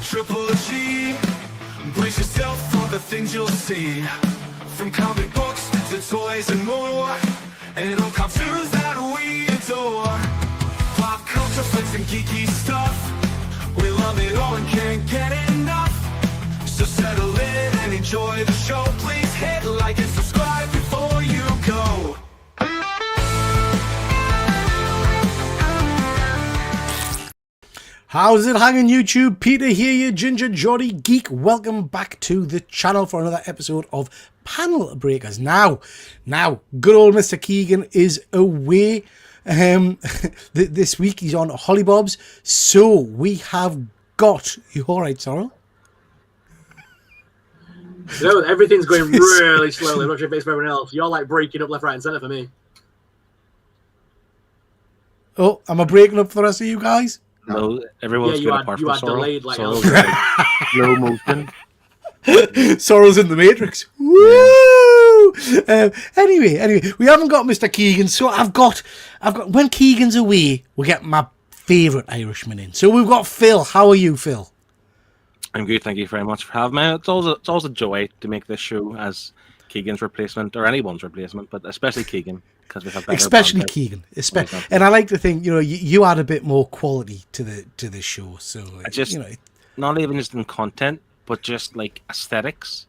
TripleG, brace yourself for the things you'll see. From comic books to toys and more, and all cartoons that we adore. Pop culture, flicks and geeky stuff, we love it all and can't get enough. So settle in and enjoy the show. Please hit like and subscribe before you go. How's it hanging, YouTube? Peter here, your Ginger Geordie Geek. Welcome back to the channel for another episode of Panel Breakers. Now, good old Mr. Keegan is away this week. He's on Hollybobs. So we have got... You all right, Sorrel? No, everything's going really slowly. I'm not sure if it's for everyone else. You're like breaking up left, right, and centre for me. Oh, am I breaking up for the rest of you guys? No, everyone's good apart from Sorrel. Delayed like Sorrel's slow motion. Sorrel's in the Matrix. Woo! Anyway, we haven't got Mr. Keegan, so I've got. When Keegan's away, we get my favourite Irishman in. So we've got Phil. How are you, Phil? I'm good, thank you very much for having me. It's always a joy to make this show as Keegan's replacement, or anyone's replacement, but especially Keegan, because we have better especially banter. Keegan, and I like to think you add a bit more quality to the show. So not even just in content, but just like aesthetics.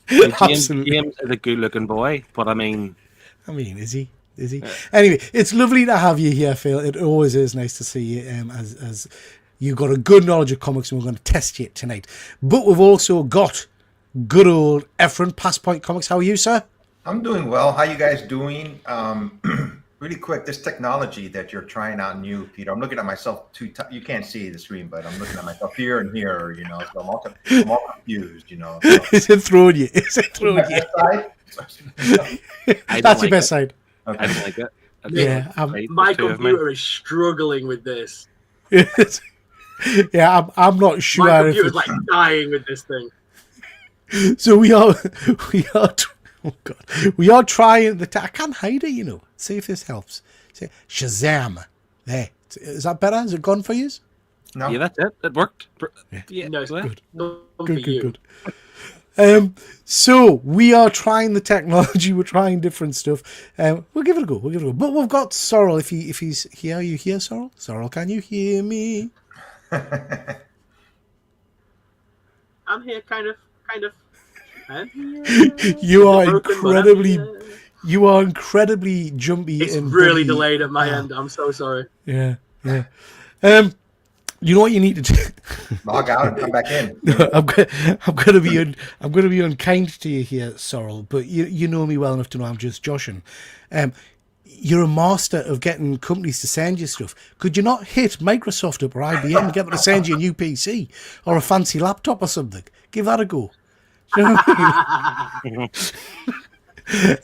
Absolutely. James is a good-looking boy, but I mean, is he? Anyway, it's lovely to have you here, Phil. It always is nice to see you. As you've got a good knowledge of comics, and we're going to test you tonight. But we've also got good old Efren, Passpoint Comics. How are you, sir? I'm doing well. How you guys doing? Really quick, this technology that you're trying out new, Peter. I'm looking at myself you can't see the screen, but I'm looking at myself here and here. So I'm all confused. So. Is it throwing you? That's your best side. Okay. I don't like it. Yeah, my computer is struggling with this. Yeah, I'm not sure. My computer's like dying with this thing. So we are. Oh God, we are trying I can't hide it. See if this helps. Say Shazam. There. Is that better? Is it gone for you? No. Yeah, that's it. It worked. Yeah, no, it's Good. Good. So we are trying the technology. We're trying different stuff. We'll give it a go. But we've got Sorrel. If he's here, are you here, Sorrel? Sorrel, can you hear me? I'm here, kind of. You are incredibly jumpy. It's really delayed at my end. I'm so sorry. Yeah. You know what you need to do? Log out and come back in. No, I'm going to be unkind to you here, Sorrel. But you know me well enough to know I'm just joshing. You're a master of getting companies to send you stuff. Could you not hit Microsoft up or IBM and get them to send you a new PC or a fancy laptop or something? Give that a go.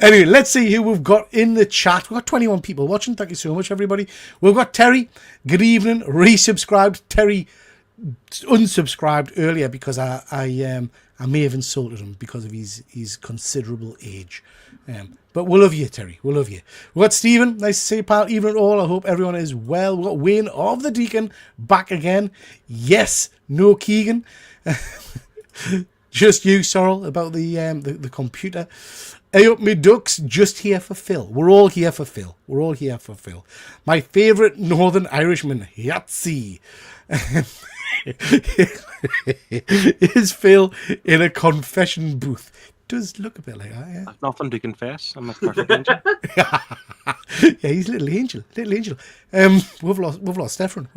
Anyway, let's see who we've got in the chat. We've got 21 people watching. Thank you so much, everybody. We've got Terry. Good evening. Resubscribed. Terry unsubscribed earlier because I may have insulted him because of his considerable age. But we'll love you, Terry. We'll love you. We've got Stephen. Nice to see you, pal. Evening all. I hope everyone is well. We've got Wayne of the Deacon back again. Yes, no Keegan. Just you, Sorrel, about the computer. Hey up, me ducks, just here for Phil. We're all here for Phil. My favourite Northern Irishman, Yahtzee. Is Phil in a confession booth? Does look a bit like that, yeah. I've nothing to confess. I'm a perfect angel. Yeah, he's little angel. We've lost Efren.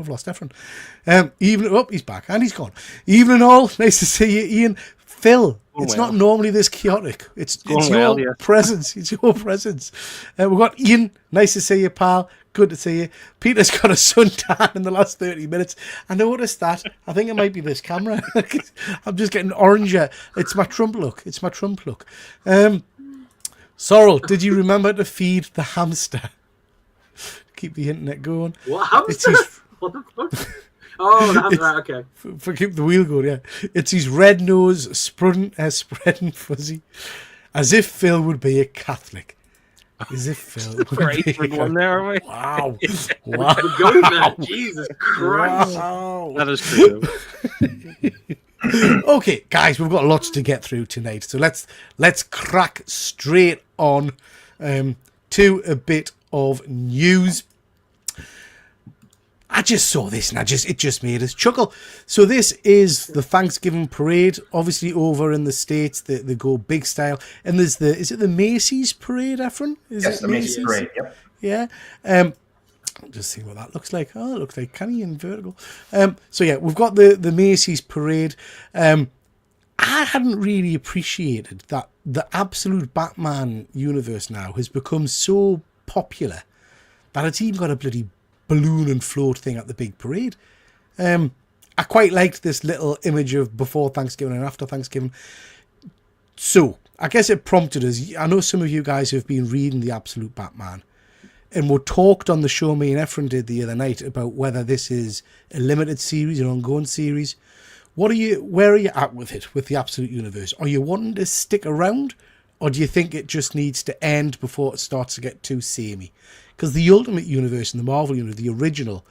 Evening. He's back and he's gone. Evening all. Nice to see you, Ian. Phil, it's not normally this chaotic. It's your presence. It's your presence. We've got Ian. Nice to see you, pal. Good to see you. Peter's got a suntan in the last 30 minutes. I noticed that. I think it might be this camera. I'm just getting oranger. It's my Trump look. Sorrel, did you remember to feed the hamster? Keep the internet going. What hamster? What the fuck? Oh, the hamster. Right, okay. For keep the wheel going, yeah. It's his red nose spreading fuzzy. As if Phil would be a Catholic. Is it Phil? Right, we're going there, are we? Wow. Wow. We're going there. Jesus Christ. Wow. That is true. Okay, guys, we've got lots to get through tonight, so let's crack straight on to a bit of news. I just saw this and it just made us chuckle. So this is the Thanksgiving parade, obviously over in the States. They go big style, and is it the Macy's parade, Efren? Yes, the Macy's parade. Yep. Yeah. I'll just see what that looks like. Oh, it looks like Kenny and Vertical. So yeah, we've got the Macy's parade. I hadn't really appreciated that the absolute Batman universe now has become so popular that it's even got a bloody balloon and float thing at the big parade. I quite liked this little image of before Thanksgiving and after Thanksgiving. So I guess it prompted us. I know some of you guys have been reading the Absolute Batman, and we talked on the show, me and Efren did the other night, about whether this is a limited series, an ongoing series. Where are you at with it, with the Absolute Universe? Are you wanting to stick around, or do you think it just needs to end before it starts to get too samey? Because the Ultimate Universe and the Marvel Universe, the original,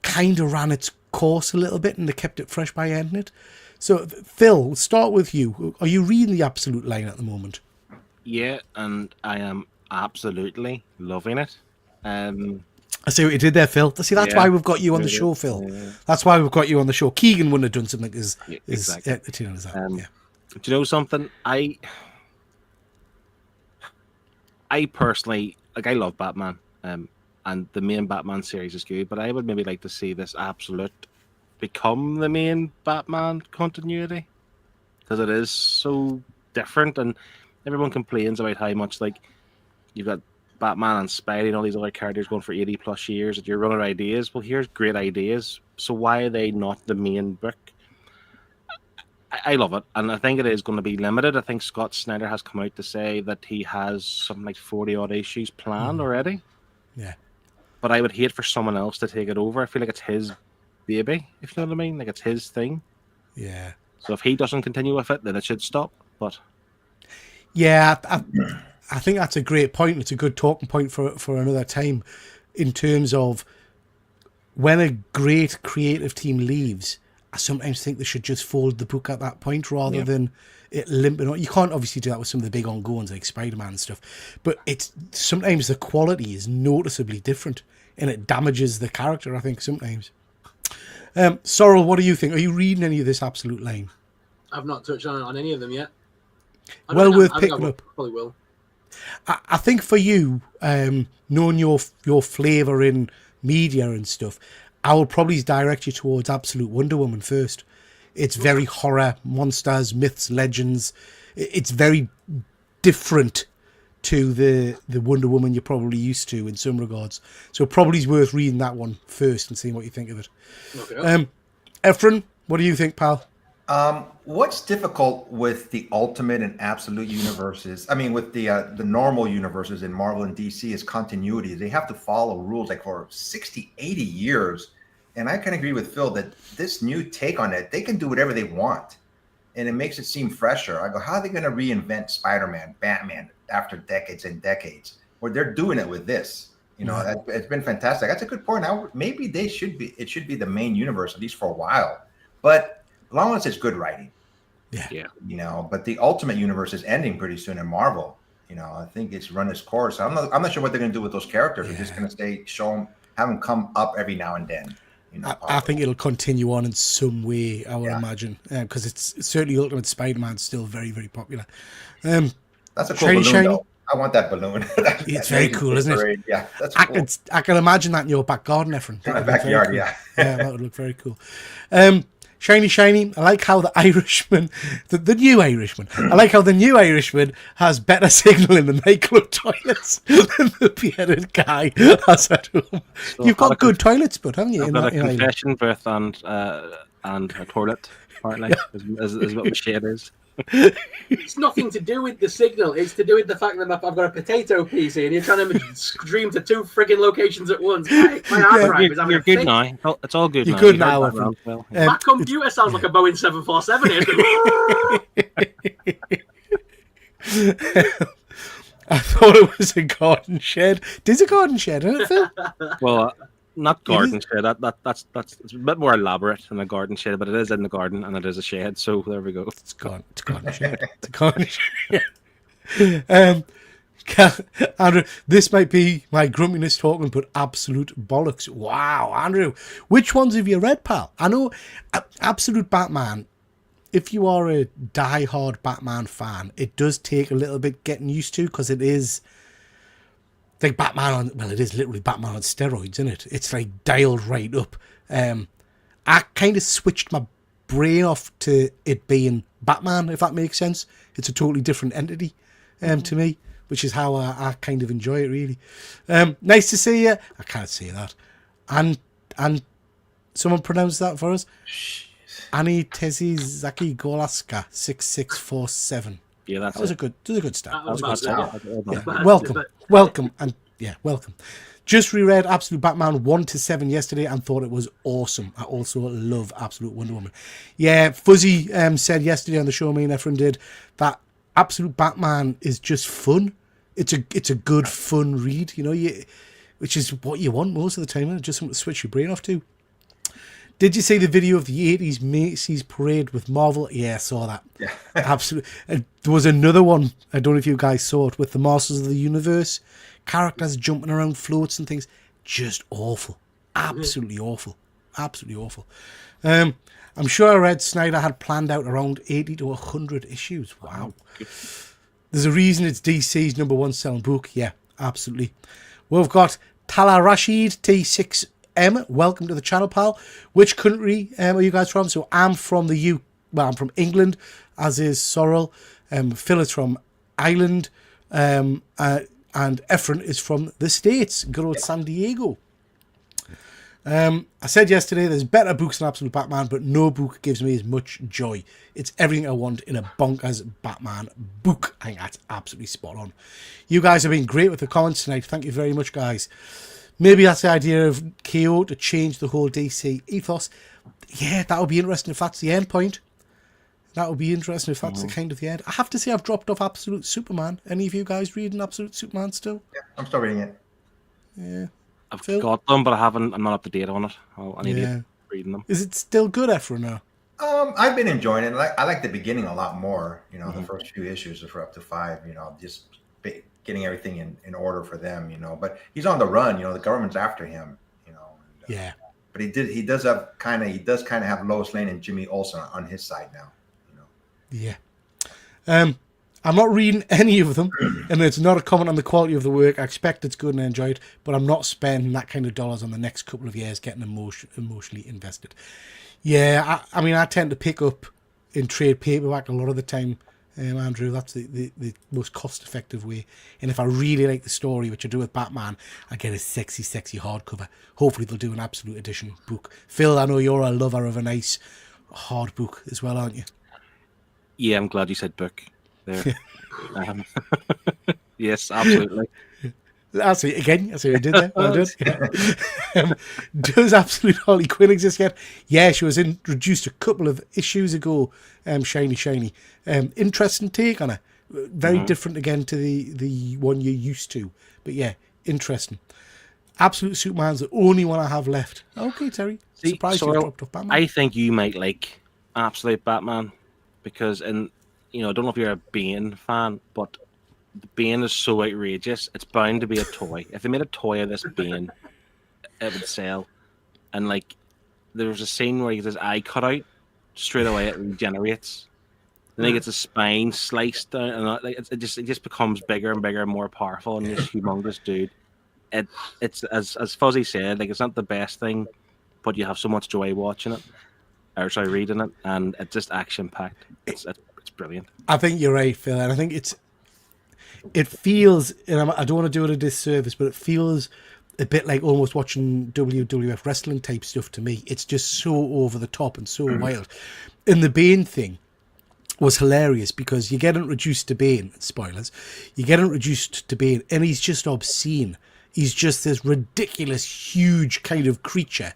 kind of ran its course a little bit, and they kept it fresh by ending it. So, Phil, we'll start with you. Are you reading the Absolute line at the moment? Yeah, and I am absolutely loving it. I see what you did there, Phil. See, that's why we've got you on the show, Phil. Yeah. That's why we've got you on the show. Keegan wouldn't have done something as entertaining as that. Do you know something? I personally, I love Batman, and the main Batman series is good, but I would maybe like to see this Absolute become the main Batman continuity, because it is so different, and everyone complains about how much, like, you've got Batman and Spidey and all these other characters going for 80 plus years, and you're running out of ideas. Well, here's great ideas, so why are they not the main book? I love it, and I think it is going to be limited. I think Scott Snyder has come out to say that he has something like 40 odd issues planned already. Yeah. But I would hate for someone else to take it over. I feel like it's his baby, if you know what I mean. Like, it's his thing. Yeah. So if he doesn't continue with it, then it should stop. But yeah, I think that's a great point. It's a good talking point for another time, in terms of when a great creative team leaves, I sometimes think they should just fold the book at that point rather than it limping on. You can't obviously do that with some of the big ongoings like Spider-Man and stuff, but it's sometimes the quality is noticeably different and it damages the character, I think, sometimes. Sorrel, what do you think? Are you reading any of this Absolute line? I've not touched on any of them yet. Well worth picking up. Probably will. I think for you, knowing your flavour in media and stuff, I will probably direct you towards Absolute Wonder Woman first. It's very horror, monsters, myths, legends. It's very different to the Wonder Woman you're probably used to in some regards. So probably is worth reading that one first and seeing what you think of it. Okay. Efren, what do you think, pal? What's difficult with the Ultimate and Absolute universes, I mean, with the normal universes in Marvel and DC, is continuity. They have to follow rules like for 60, 80 years. And I can agree with Phil that this new take on it, they can do whatever they want. And it makes it seem fresher. I go, how are they going to reinvent Spider-Man, Batman after decades and decades? Well, they're doing it with this. You know, it's been fantastic. That's a good point. Now, maybe it should be the main universe, at least for a while. But as long as it's good writing. Yeah. You know, but the Ultimate Universe is ending pretty soon in Marvel. You know, I think it's run its course. I'm not sure what they're going to do with those characters. They're just going to have them come up every now and then. You know, I think it'll continue on in some way, I would imagine, because it's certainly Ultimate Spider-Man still very, very popular. That's a cool balloon, though. I want that balloon. It's very cool, isn't it? Yeah, that's cool. I can imagine that in your back garden, Efren. In my backyard, cool. Yeah, that would look very cool. Shiny. I like how the Irishman, the new Irishman, I like how the new Irishman has better signal in the nightclub toilets than the bearded guy has at home. So you've got good toilets, but haven't you? I've got a confession booth and a toilet, apparently, is what my shade is. It's nothing to do with the signal. It's to do with the fact that I've got a potato PC and you're trying to stream to 2 frigging locations at once. My hard drive is having You're good now. It's all good now. You're good now. Well. My computer sounds like a Boeing 747. I thought it was a garden shed. There's a garden shed, isn't it, Phil? Well, not garden shed. That's it's a bit more elaborate than a garden shed, but it is in the garden and it is a shed. So there we go. It's a garden shed. It's a garden shed. Andrew, this might be my grumpiness talking, but absolute bollocks. Wow, Andrew, which ones have you read, pal? I know Absolute Batman. If you are a die-hard Batman fan, it does take a little bit getting used to, because it is like Batman on, well, it is literally Batman on steroids, isn't it? It's like dialed right up. I kind of switched my brain off to it being Batman, if that makes sense. It's a totally different entity to me, which is how I kind of enjoy it, really. Nice to see you. I can't say that. And someone pronounce that for us. Annie Tezi Zaki Golaska 6647. Yeah, that was a good start. That was a good start. Yeah. Welcome, and welcome. Just reread Absolute Batman 1 to 7 yesterday and thought it was awesome. I also love Absolute Wonder Woman. Yeah, Fuzzy said yesterday on the show, me and Efren did, that Absolute Batman is just fun. It's a good fun read, which is what you want most of the time. Just something to switch your brain off to. Did you see the video of the 80s Macy's parade with Marvel? Yeah, I saw that. Yeah. Absolutely. There was another one, I don't know if you guys saw it, with the Masters of the Universe. Characters jumping around floats and things. Just awful. Absolutely awful. Absolutely awful. I'm sure I read Snyder had planned out around 80 to 100 issues. Wow. There's a reason it's DC's #1 selling book. Yeah, absolutely. We've got Tala Rashid, T6... welcome to the channel, pal. Which country are you guys from? So I'm from I'm from England, as is Sorrel. Phil is from Ireland, and Efren is from the States. Good old San Diego. I said yesterday there's better books than Absolute Batman, but no book gives me as much joy. It's everything I want in a bonkers Batman book. I think that's absolutely spot on. You guys have been great with the comments tonight. Thank you very much, guys. Maybe that's the idea of KO to change the whole DC ethos. Yeah, that would be interesting if that's the end point. That would be interesting if that's the kind of the end. I have to say I've dropped off Absolute Superman. Any of you guys reading Absolute Superman still? Yeah, I'm still reading it. Yeah. I've got them, but I'm not up to date on it. I need to reading them. Is it still good, Efren, now? I've been enjoying it. I like the beginning a lot more. The first few issues are for up to 5. Just getting everything in order for them. But he's on the run. The government's after him. Yeah. But he does kind of have Lois Lane and Jimmy Olsen on his side now. Yeah. I'm not reading any of them, and it's not a comment on the quality of the work. I expect it's good and I enjoy it, but I'm not spending that kind of dollars on the next couple of years getting emotionally invested. Yeah, I mean, I tend to pick up in trade paperback a lot of the time, Andrew. That's the most cost-effective way. And if I really like the story, which I do with Batman, I get a sexy hardcover. Hopefully they'll do an Absolute Edition book. Phil, I know you're a lover of a nice hard book as well, aren't you? Yeah, I'm glad you said book there. Yes, absolutely. I see what you did there. Well done. Does Absolute Harley Quinn exist yet? Yeah, she was introduced a couple of issues ago. Shiny. Interesting take on her. Very different again to the one you're used to. But yeah, interesting. Absolute Superman's the only one I have left. Okay, Terry. Surprised you dropped off Batman. I think you might like Absolute Batman because I don't know if you're a Bane fan, but Bane is so outrageous. It's bound to be a toy. If they made a toy of this Bane, it would sell. And there was a scene where he gets his eye cut out, straight away it regenerates. Then he gets his spine sliced down, and it just becomes bigger and bigger and more powerful. And this humongous dude. It's as Fuzzy said, it's not the best thing, but you have so much joy watching it, reading it, and it's just action packed. It's brilliant. I think you're right, Phil, and I think it feels, and I don't want to do it a disservice, but it feels a bit like almost watching WWF wrestling type stuff to me. It's just so over the top and so wild. And the Bane thing was hilarious because you get introduced to Bane, spoilers, you get introduced to Bane and he's just obscene. He's just this ridiculous, huge kind of creature.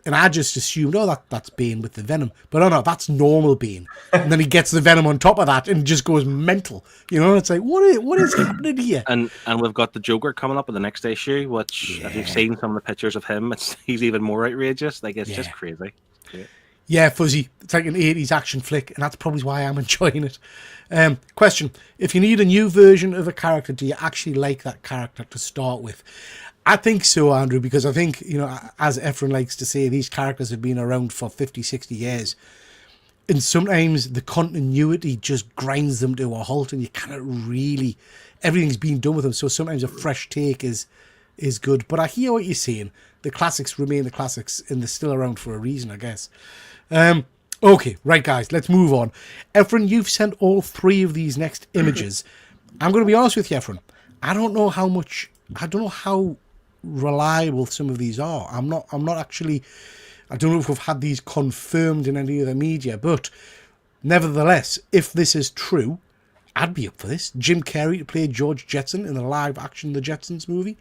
And I just assumed, oh, that's Bane with the venom. But oh no, that's normal Bane. And then he gets the venom on top of that and just goes mental. You know, it's like, what is happening here? And we've got the Joker coming up in the next issue, which if you've seen some of the pictures of him, he's even more outrageous. Like, it's just crazy. Yeah, Fuzzy. It's like an 80s action flick, and that's probably why I'm enjoying it. Question. If you need a new version of a character, do you actually like that character to start with? I think so, Andrew, because I think, you know, as Efren likes to say, these characters have been around for 50, 60 years. And sometimes the continuity just grinds them to a halt, and you cannot really... Everything's been done with them, so sometimes a fresh take is good. But I hear what you're saying. The classics remain the classics, and they're still around for a reason, I guess. Okay, right, guys, let's move on. Efren, you've sent all 3 of these next images. I'm going to be honest with you, Efren. I don't know how reliable some of these are. I'm not actually... I don't know if we've had these confirmed in any other media, but nevertheless, if this is true, I'd be up for this. Jim Carrey to play George Jetson in the live-action The Jetsons movie.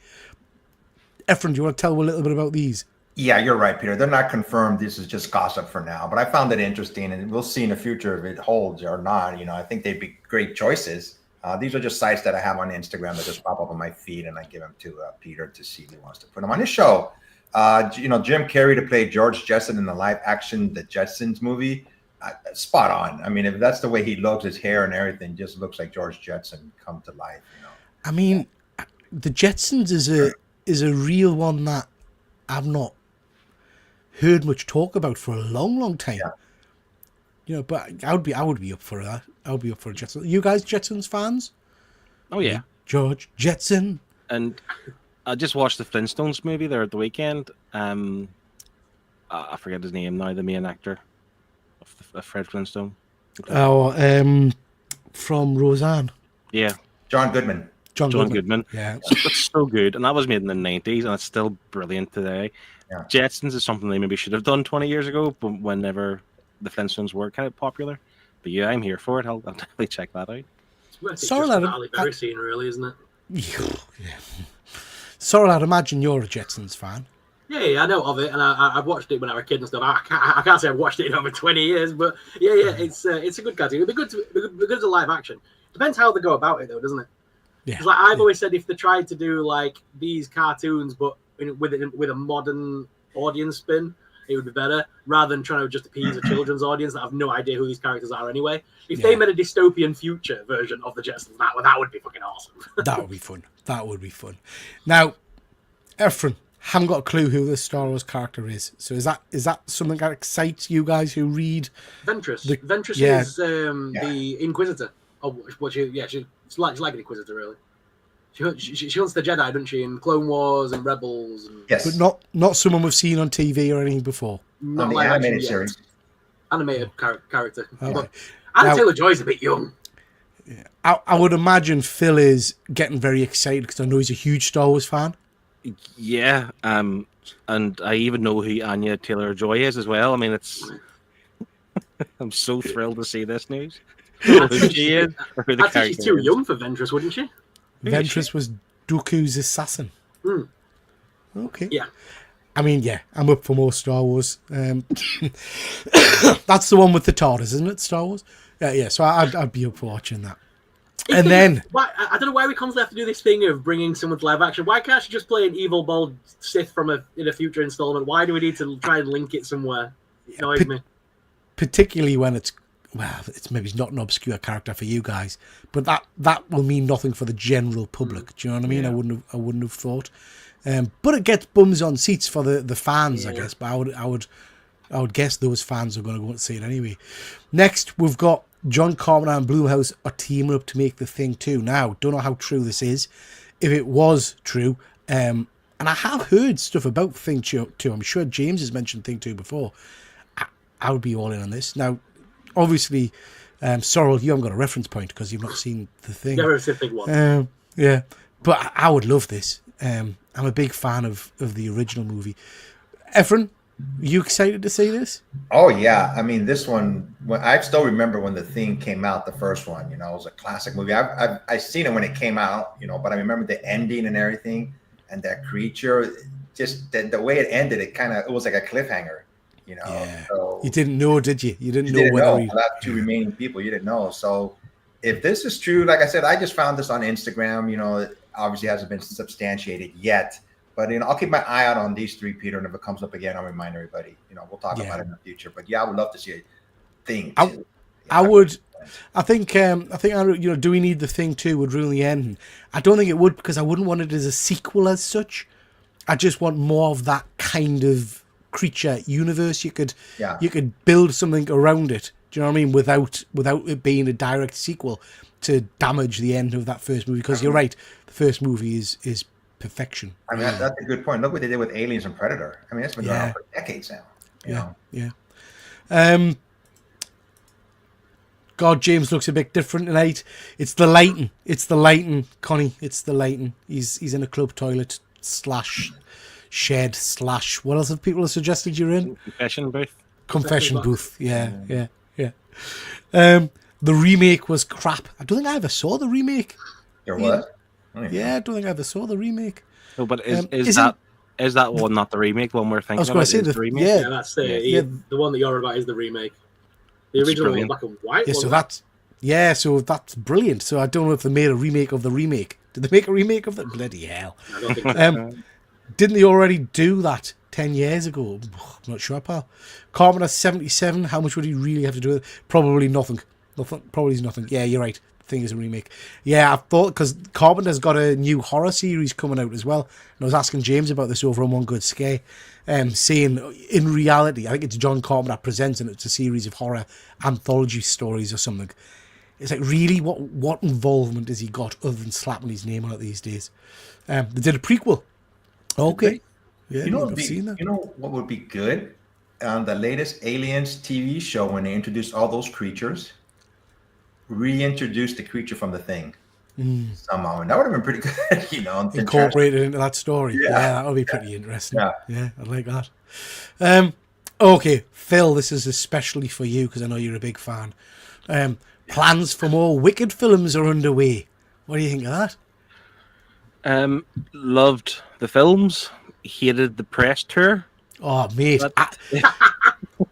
Efren, do you want to tell a little bit about these? Yeah, you're right, Peter. They're not confirmed. This is just gossip for now, but I found it interesting, and we'll see in the future if it holds or not. You know, I think they'd be great choices. These are just sites that I have on Instagram that just pop up on my feed, and I give them to Peter to see if he wants to put them on his show. You know, Jim Carrey to play George Jetson in the live-action The Jetsons movie, spot on. I mean, if that's the way he looks, his hair and everything just looks like George Jetson come to life. You know, I mean, The Jetsons is a real one that I've not heard much talk about for a long, long time. Yeah. You know, but I would be up for that. I would be up for a Jetsons. You guys Jetsons fans? Oh yeah, George Jetson. And I just watched the Flintstones movie there at the weekend. I forget his name now. The main actor of Fred Flintstone. Oh, from Roseanne. Yeah, John Goodman. John Goodman. Yeah. It's so good, and that was made in the 90s, and it's still brilliant today. Yeah. Jetsons is something they maybe should have done 20 years ago, but whenever the Flintstones were kind of popular. But yeah, I'm here for it. I'll definitely check that out. Sorry, lad. Halle Berry scene, really, isn't it? Yeah. Sorry, I'd imagine you're a Jetsons fan. Yeah, I know of it, and I've watched it when I was a kid and stuff. I can't say I've watched it in over 20 years, but yeah, it's a good cartoon. It'd be good as a live action. Depends how they go about it, though, doesn't it? Yeah. 'Cause, like I've always said, if they tried to do like these cartoons, but with a modern audience spin, it would be better rather than trying to just appease a children's audience that have no idea who these characters are anyway. If they made a dystopian future version of the Jetsons, that would be fucking awesome. That would be fun. That would be fun. Now, Efren, haven't got a clue who this Star Wars character is. So is that something that excites you guys who read? Ventress. Ventress yeah. is the Inquisitor. Oh, what she's like an Inquisitor, really. She hunts the Jedi, doesn't she? In Clone Wars and Rebels. And... Yes, but not someone we've seen on TV or anything before. Not on the like animated series. Animated character. Okay. But Anna Taylor-Joy's a bit young. I would imagine Phil is getting very excited because I know he's a huge Star Wars fan. Yeah, and I even know who Anya Taylor-Joy is as well. I mean, it's... I'm so thrilled to see this news. Who she is, or who the I think she's too young for Ventress, wouldn't she? Ventress was Dooku's assassin. Mm. Okay. Yeah. I mean, yeah, I'm up for more Star Wars. That's the one with the TARDIS, isn't it? Star Wars? Yeah. So I'd be up for watching that. And then I don't know why we constantly have to do this thing of bringing someone to live action. Why can't she just play an evil bald Sith in a future installment? Why do we need to try and link it somewhere? It annoys me. Particularly when it's maybe not an obscure character for you guys, but that will mean nothing for the general public. Do you know what I mean? Yeah. I wouldn't have thought. But it gets bums on seats for the fans, I guess. But I would guess those fans are going to go and see it anyway. Next, we've got John Carpenter and Blumhouse are teaming up to make The Thing 2. Now, don't know how true this is. If it was true, and I have heard stuff about Thing 2. I'm sure James has mentioned Thing 2 before. I would be all in on this. Now, obviously, Sorrel, you haven't got a reference point because you've not seen The Thing. Never seen Thing 1. Yeah, but I would love this. I'm a big fan of the original movie. Efren, are you excited to see this? Oh yeah, I mean this one. I still remember when The Thing came out, the first one. You know, it was a classic movie. I seen it when it came out. You know, but I remember the ending and everything, and that creature. Just the way it ended, it was like a cliffhanger. You know, Yeah. so You didn't know, did you? You didn't you know didn't whether know. he. The last two remaining people, you didn't know. So if this is true, like I said, I just found this on Instagram. You know, it obviously hasn't been substantiated yet. But you know, I'll keep my eye out on these three, Peter. And if it comes up again, I'll remind everybody. You know, we'll talk Yeah. about it in the future. But yeah, I would love to see a thing I- too. I would. I think. You know, do we need the Thing 2 would ruin the ending? I don't think it would, because I wouldn't want it as a sequel as such. I just want more of that kind of creature universe. You could build something around it. Do you know what I mean? Without it being a direct sequel to damage the end of that first movie. Because you're right, the first movie is perfection. I mean, that's a good point. Look what they did with Aliens and Predator. I mean, it's been going on for decades now. You know? Yeah. God, James looks a bit different tonight. It's the lighting. Connie. It's the lighting. He's in a club toilet / shed / what else have people suggested you're in? Confession booth. Yeah. The remake was crap. I don't think I ever saw the remake. There was? Yeah, I don't think I ever saw the remake. No, but is that one not the remake? One we're thinking I was going to say the remake. Yeah, that's the one that you're on about is the remake. The original was black and white. So that's brilliant. So I don't know if they made a remake of the remake. Did they make a remake of that? Bloody hell! I don't think so. Didn't they already do that 10 years ago? I'm not sure, pal. Carpenter 77. How much would he really have to do with it? Probably nothing. Probably nothing. Yeah, you're right. Thing is a remake. Yeah, I thought, because Carpenter's got a new horror series coming out as well. And I was asking James about this over on One Good Scare, saying in reality, I think it's John Carpenter Presents, and it's a series of horror anthology stories or something. It's like, really, what involvement has he got other than slapping his name on it these days? They did a prequel. Okay. Yeah, I've seen that. You know what would be good? On the latest Aliens TV show, when they introduced all those creatures, reintroduce the creature from The Thing somehow, and that would have been pretty good. You know, incorporated into that story. Yeah, that would be pretty interesting. Yeah, I like that. Okay, Phil, this is especially for you because I know you're a big fan. Plans for more Wicked films are underway. What do you think of that? Loved the films. Hated the press tour. Oh, mate.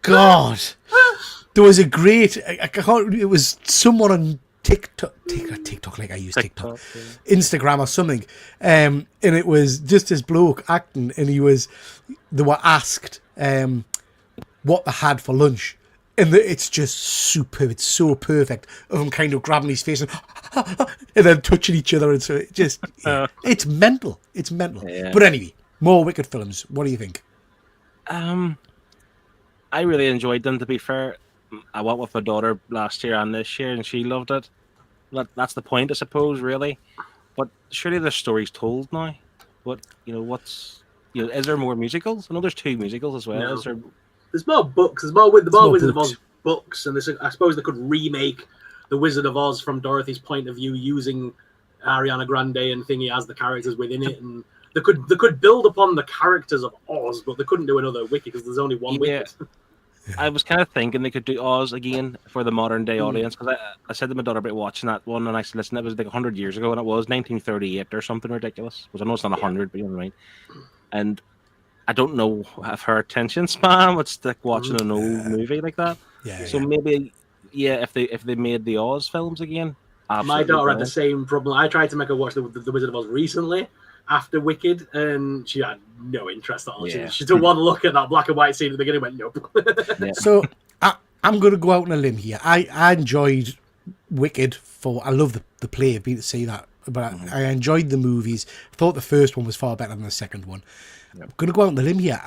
God. There was a great... it was someone on TikTok, like I use TikTok. Instagram or something. And it was just this bloke acting, and they were asked what they had for lunch. And it's just superb. It's so perfect of him kind of grabbing his face and then touching each other. And so it just, it's mental. It's mental. Yeah. But anyway, more Wicked films. What do you think? I really enjoyed them, to be fair. I went with my daughter last year and this year, and she loved it. That's the point, I suppose, really. But surely the story's told now. Is there more musicals? I know there's 2 musicals as well. No. There's more books. There's more Wizard of Oz books, and I suppose they could remake the Wizard of Oz from Dorothy's point of view, using Ariana Grande and Thingy as the characters within it, and they could build upon the characters of Oz, but they couldn't do another Wicked because there's only one Wicked. I was kind of thinking they could do Oz again for the modern day audience, because I said to my daughter about watching that one, and I said, listen, it was like 100 years ago, and it was 1938 or something ridiculous. Because I know it's not 100, but you know what I mean. And I don't know if her attention span would stick watching an old movie like that. So maybe, if they made the Oz films again. My daughter had the same problem. I tried to make her watch the Wizard of Oz recently after Wicked, and she had no interest at all. She took one look at that black and white scene at the beginning and went, nope. So I'm going to go out on a limb here. I enjoyed Wicked I love the play. I've been to see that, but I enjoyed the movies. I thought the first one was far better than the second one. I'm going to go out on the limb here.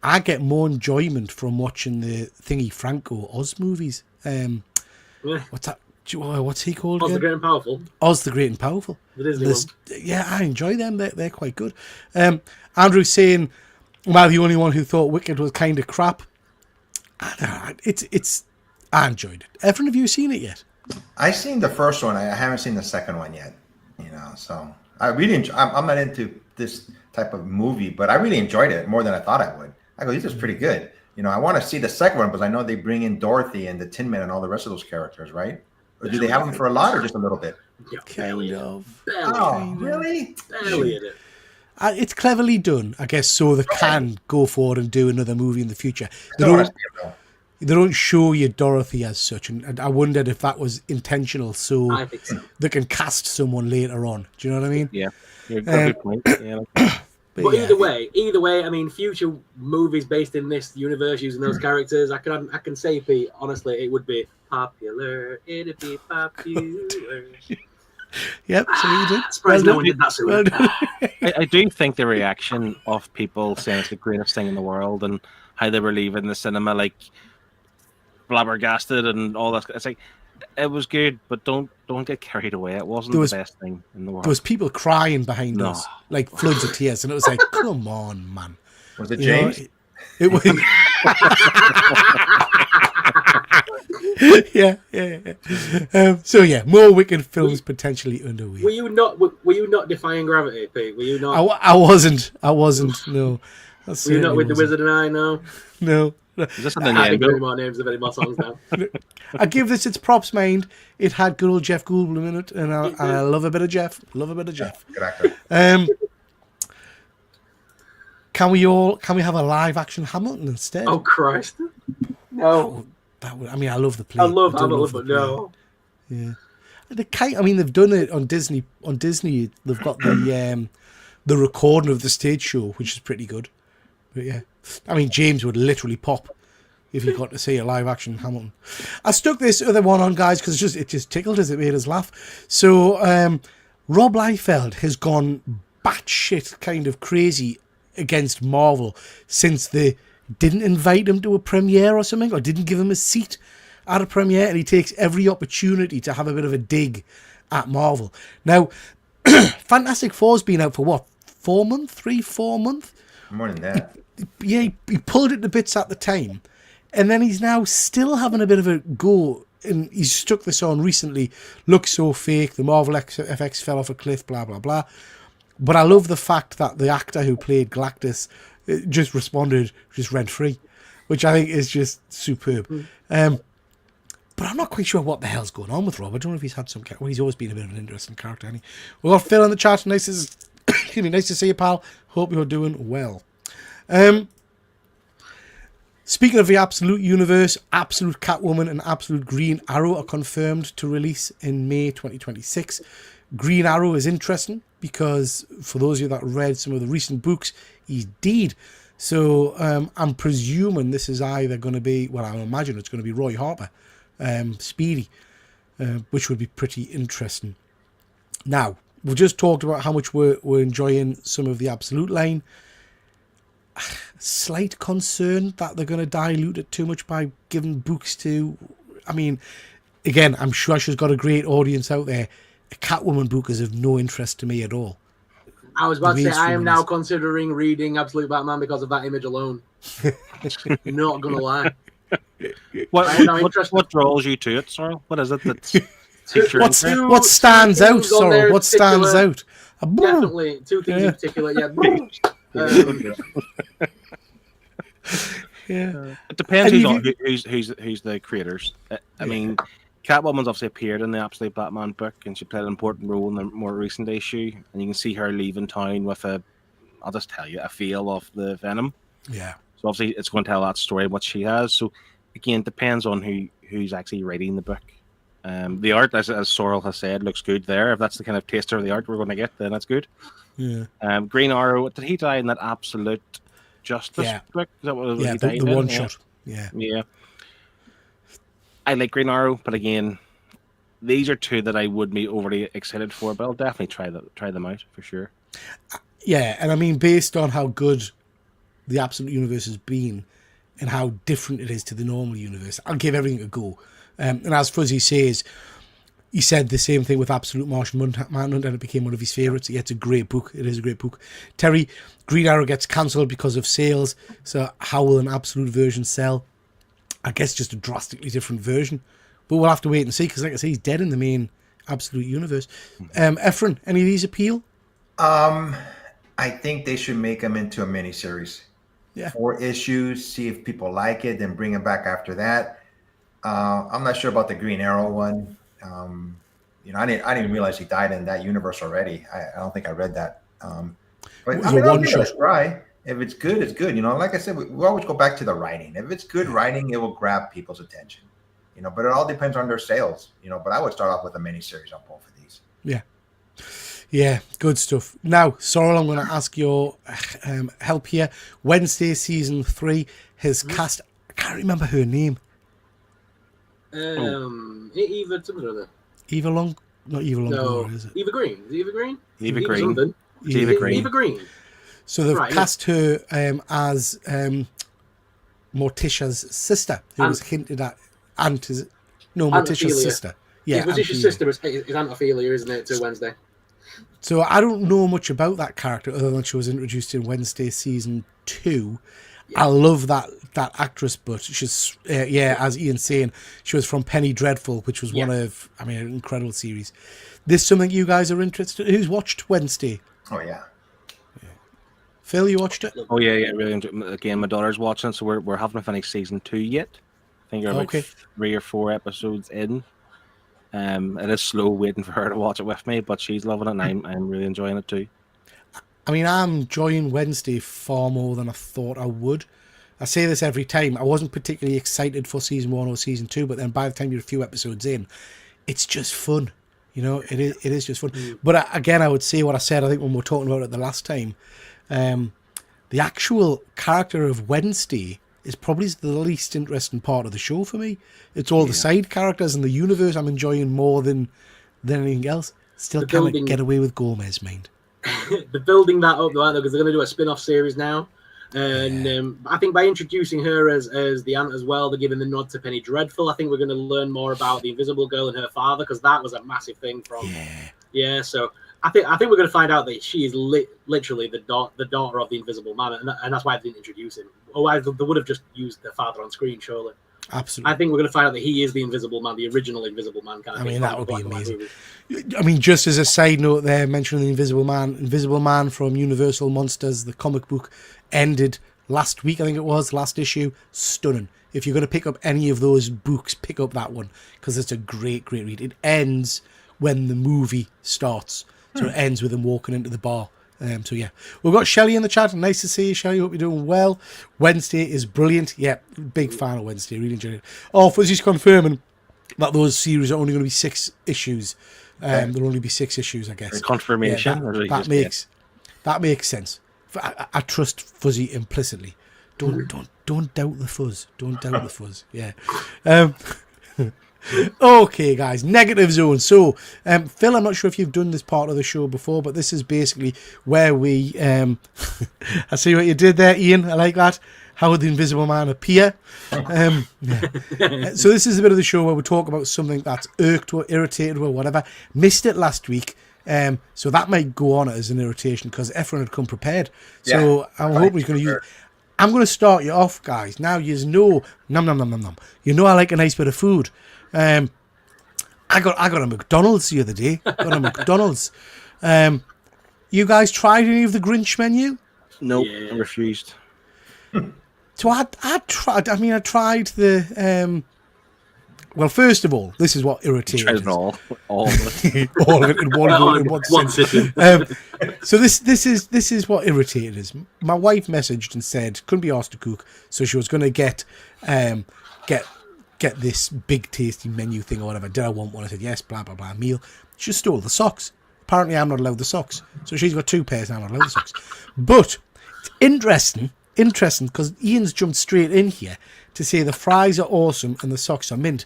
I get more enjoyment from watching the Thingy Franco Oz movies. What's that? What's he called? Oz the Great and Powerful. Oz the Great and Powerful. The Disney one. Yeah, I enjoy them. They're quite good. Andrew's saying, "Am I the only one who thought Wicked was kind of crap?" I enjoyed it. Everyone, have you seen it yet? I've seen the first one. I haven't seen the second one yet. You know, so I really I'm not into this type of movie, but I really enjoyed it more than I thought I would. I go, this is pretty good. You know, I want to see the second one because I know they bring in Dorothy and the Tin Man and all the rest of those characters, right? Or do they have them for a lot or just a little bit? Yeah, Kind of. Oh, really? Barely in it. It's cleverly done, I guess, so they can go forward and do another movie in the future. They Still wanna don't, see it, though. they don't show you Dorothy as such, and I wondered if that was intentional, so I think so. they can cast someone later on. Do you know what I mean? Yeah, you're got a good point. Yeah, But yeah, either way, I mean, future movies based in this universe using those characters, I can say, Pete, honestly, it would be popular. It'd be popular. yep. So you did. Surprised no done. one did that sooner. Well done. I do think the reaction of people saying it's the greatest thing in the world and how they were leaving the cinema like flabbergasted and all that. It's like it was good, but don't get carried away. It wasn't the best thing in the world. There was people crying behind No. us, like floods of tears, and it was like, come on, man. Was it You know, James? it was. yeah. So yeah, more Wicked films potentially underway. Were you not defying gravity, Pete? Were you not? I wasn't. No. Were you not with the Wizard and I? No. No. Is this an I think innuendo? any more names of any more songs now. I give this its props, mind. It had good old Jeff Goldblum in it, and I love a bit of Jeff. Good actor. Can we have a live action Hamilton instead? Oh Christ! No, That would, I mean, I love the play. I love do Hamilton, the but play. no. Yeah. I mean, they've done it on Disney. On Disney, they've got the recording of the stage show, which is pretty good. But yeah, I mean, James would literally pop if he got to see a live action Hamilton. I stuck this other one on, guys, because it just tickled us. It made us laugh. So Rob Liefeld has gone batshit kind of crazy against Marvel since they didn't invite him to a premiere or something, or didn't give him a seat at a premiere, and he takes every opportunity to have a bit of a dig at Marvel. Now, Fantastic Four's been out for what, 4 months? 4 months? More than that. Yeah, he pulled it to bits at the time, and then he's now still having a bit of a go, and he's stuck this on recently. Looks so fake, the Marvel FX fell off a cliff, blah, blah, blah. But I love the fact that the actor who played Galactus just responded just rent-free, which I think is just superb. But I'm not quite sure what the hell's going on with Rob. I don't know if he's had some... Well, he's always been a bit of an interesting character, hasn't he? We've got Phil in the chat. Nice to see you, pal. Hope you're doing well. Speaking of the Absolute Universe, Absolute Catwoman and Absolute Green Arrow are confirmed to release in May 2026. Green Arrow is interesting because for those of you that read some of the recent books, he's dead. So I'm presuming this is either going to be, well, I imagine it's going to be Roy Harper, Speedy, which would be pretty interesting. Now, we just talked about how much we're enjoying some of the Absolute line. Slight concern that they're going to dilute it too much by giving books to... I mean, again, I'm sure she's got a great audience out there. A Catwoman book is of no interest to me at all. I was about to say, I am now ones. considering reading Absolute Batman because of that image alone. Not gonna lie. What draws you to it, Sorrel? What is it that's piqued your interest? What stands out, things on sorry? there in What stands particular. out? Definitely, two things in particular. Yeah. It depends And who's the creators. I mean, Catwoman's obviously appeared in the Absolute Batman book, and she played an important role in the more recent issue. And you can see her leaving town with I'll just tell you, a feel of the Venom. Yeah. So obviously, it's going to tell that story what she has. So again, it depends on who's actually writing the book. The art, as Sorrel has said, looks good there. If that's the kind of taster of the art we're going to get, then that's good. Yeah. Green Arrow, did he die in that Absolute Justice book? Is that what Yeah, he died the in? one shot. Yeah. Yeah. I like Green Arrow, but again, these are two that I wouldn't be overly excited for, but I'll definitely try them out for sure. Yeah, and I mean, based on how good the Absolute Universe has been and how different it is to the normal universe, I'll give everything a go. And as Fuzzy says, he said the same thing with Absolute Martian Manhunt, and it became one of his favourites. Yeah, it's a great book. It is a great book. Terry, Green Arrow gets cancelled because of sales. So how will an Absolute version sell? I guess just a drastically different version. But we'll have to wait and see, because like I say, he's dead in the main Absolute Universe. Efren, any of these appeal? I think they should make them into a miniseries. Yeah. 4 issues, see if people like it, then bring them back after that. I'm not sure about the Green Arrow one. I didn't realize he died in that universe already. I don't think I read that. But It I was a mean, I'll one give it a shot. try. If it's good, it's good. Like I said, we always go back to the writing. If it's good writing, it will grab people's attention. But it all depends on their sales. But I would start off with a miniseries on both of these. Yeah. Yeah, good stuff. Now, Sorrel, I'm going to ask your help here. Wednesday season 3 has cast. I can't remember her name. Eva something or other. Eva Long, not Eva No, Longoria, is it? Eva Green. Is it Eva Green? Eva Eva Green. something. Eva Green. Eva Green. So they've Right, cast her as Morticia's sister, who was hinted at. Aunt, is it? No, Morticia's Ophelia. sister. Yeah, Morticia's sister is Aunt Ophelia, isn't it? To Wednesday. So I don't know much about that character other than she was introduced in Wednesday season 2. I love that actress, but she's as Ian's saying, she was from Penny Dreadful, which was one of an incredible series. This something you guys are interested in? Who's watched Wednesday? Oh yeah. Phil, you watched it? Oh yeah, really enjoyed it. Again, my daughter's watching, so we're haven't finished season 2 yet. I think we're about 3 or 4 episodes in. It is slow waiting for her to watch it with me, but she's loving it, and I'm really enjoying it too. I mean, I'm enjoying Wednesday far more than I thought I would. I say this every time. I wasn't particularly excited for season 1 or season 2, but then by the time you're a few episodes in, it's just fun. It is just fun. But again, I would say what I said, I think, when we were talking about it the last time. The actual character of Wednesday is probably the least interesting part of the show for me. It's all the side characters and the universe I'm enjoying more than anything else. Still can't get away with Gomez, mind. They're building that up, though, because they're going to do a spin-off series now. And I think by introducing her as the aunt as well, they're giving the nod to Penny Dreadful. I think we're going to learn more about the Invisible Girl and her father, because that was a massive thing from... Yeah, so I think we're going to find out that she is literally the daughter of the Invisible Man, and that's why they didn't introduce him. Otherwise, they would have just used their father on screen, surely. Absolutely. I think we're going to find out that he is the Invisible Man, the original Invisible Man kind of thing. I mean, that would be amazing. I mean, just as a side note there, mentioning the Invisible Man from Universal Monsters, the comic book, ended last week, I think it was, last issue. Stunning. If you're going to pick up any of those books, pick up that one, because it's a great, great read. It ends when the movie starts. So it ends with him walking into the bar. So yeah, we've got Shelley in the chat. Nice to see you, Shelley. Hope you're doing well. Wednesday is brilliant. Yeah, big fan of Wednesday. Really enjoyed it. Oh, Fuzzy's confirming that those series are only going to be 6 issues. There'll only be 6 issues, I guess. Confirmation. Yeah, that makes sense. I trust Fuzzy implicitly. Don't doubt the fuzz. Don't doubt the fuzz. Yeah. Okay, guys, negative zone. So, Phil, I'm not sure if you've done this part of the show before, but this is basically where we I see what you did there, Ian. I like that. How would the Invisible Man appear? Yeah. So this is a bit of the show where we talk about something that's irked or irritated or whatever. Missed it last week, so that might go on as an irritation because Efren had come prepared. So I'm hoping he's going to use. I'm going to start you off, guys. Now you know, nom nom nom nom nom. You know I like a nice bit of food. I got a McDonald's the other day. You guys tried any of the Grinch menu? Nope, I refused. So I tried. I mean, I tried the. Well, first of all, this is what irritated us. All of it. All of it in one go, in one sitting. So this is what irritated us. My wife messaged and said couldn't be asked to cook, so she was going to get this big tasty menu thing or whatever. Did I want one? I said yes. Blah blah blah. Meal. She stole the socks. Apparently, I'm not allowed the socks. So she's got 2 pairs. And I'm not allowed the socks. But it's interesting because Ian's jumped straight in here to say the fries are awesome and the socks are mint.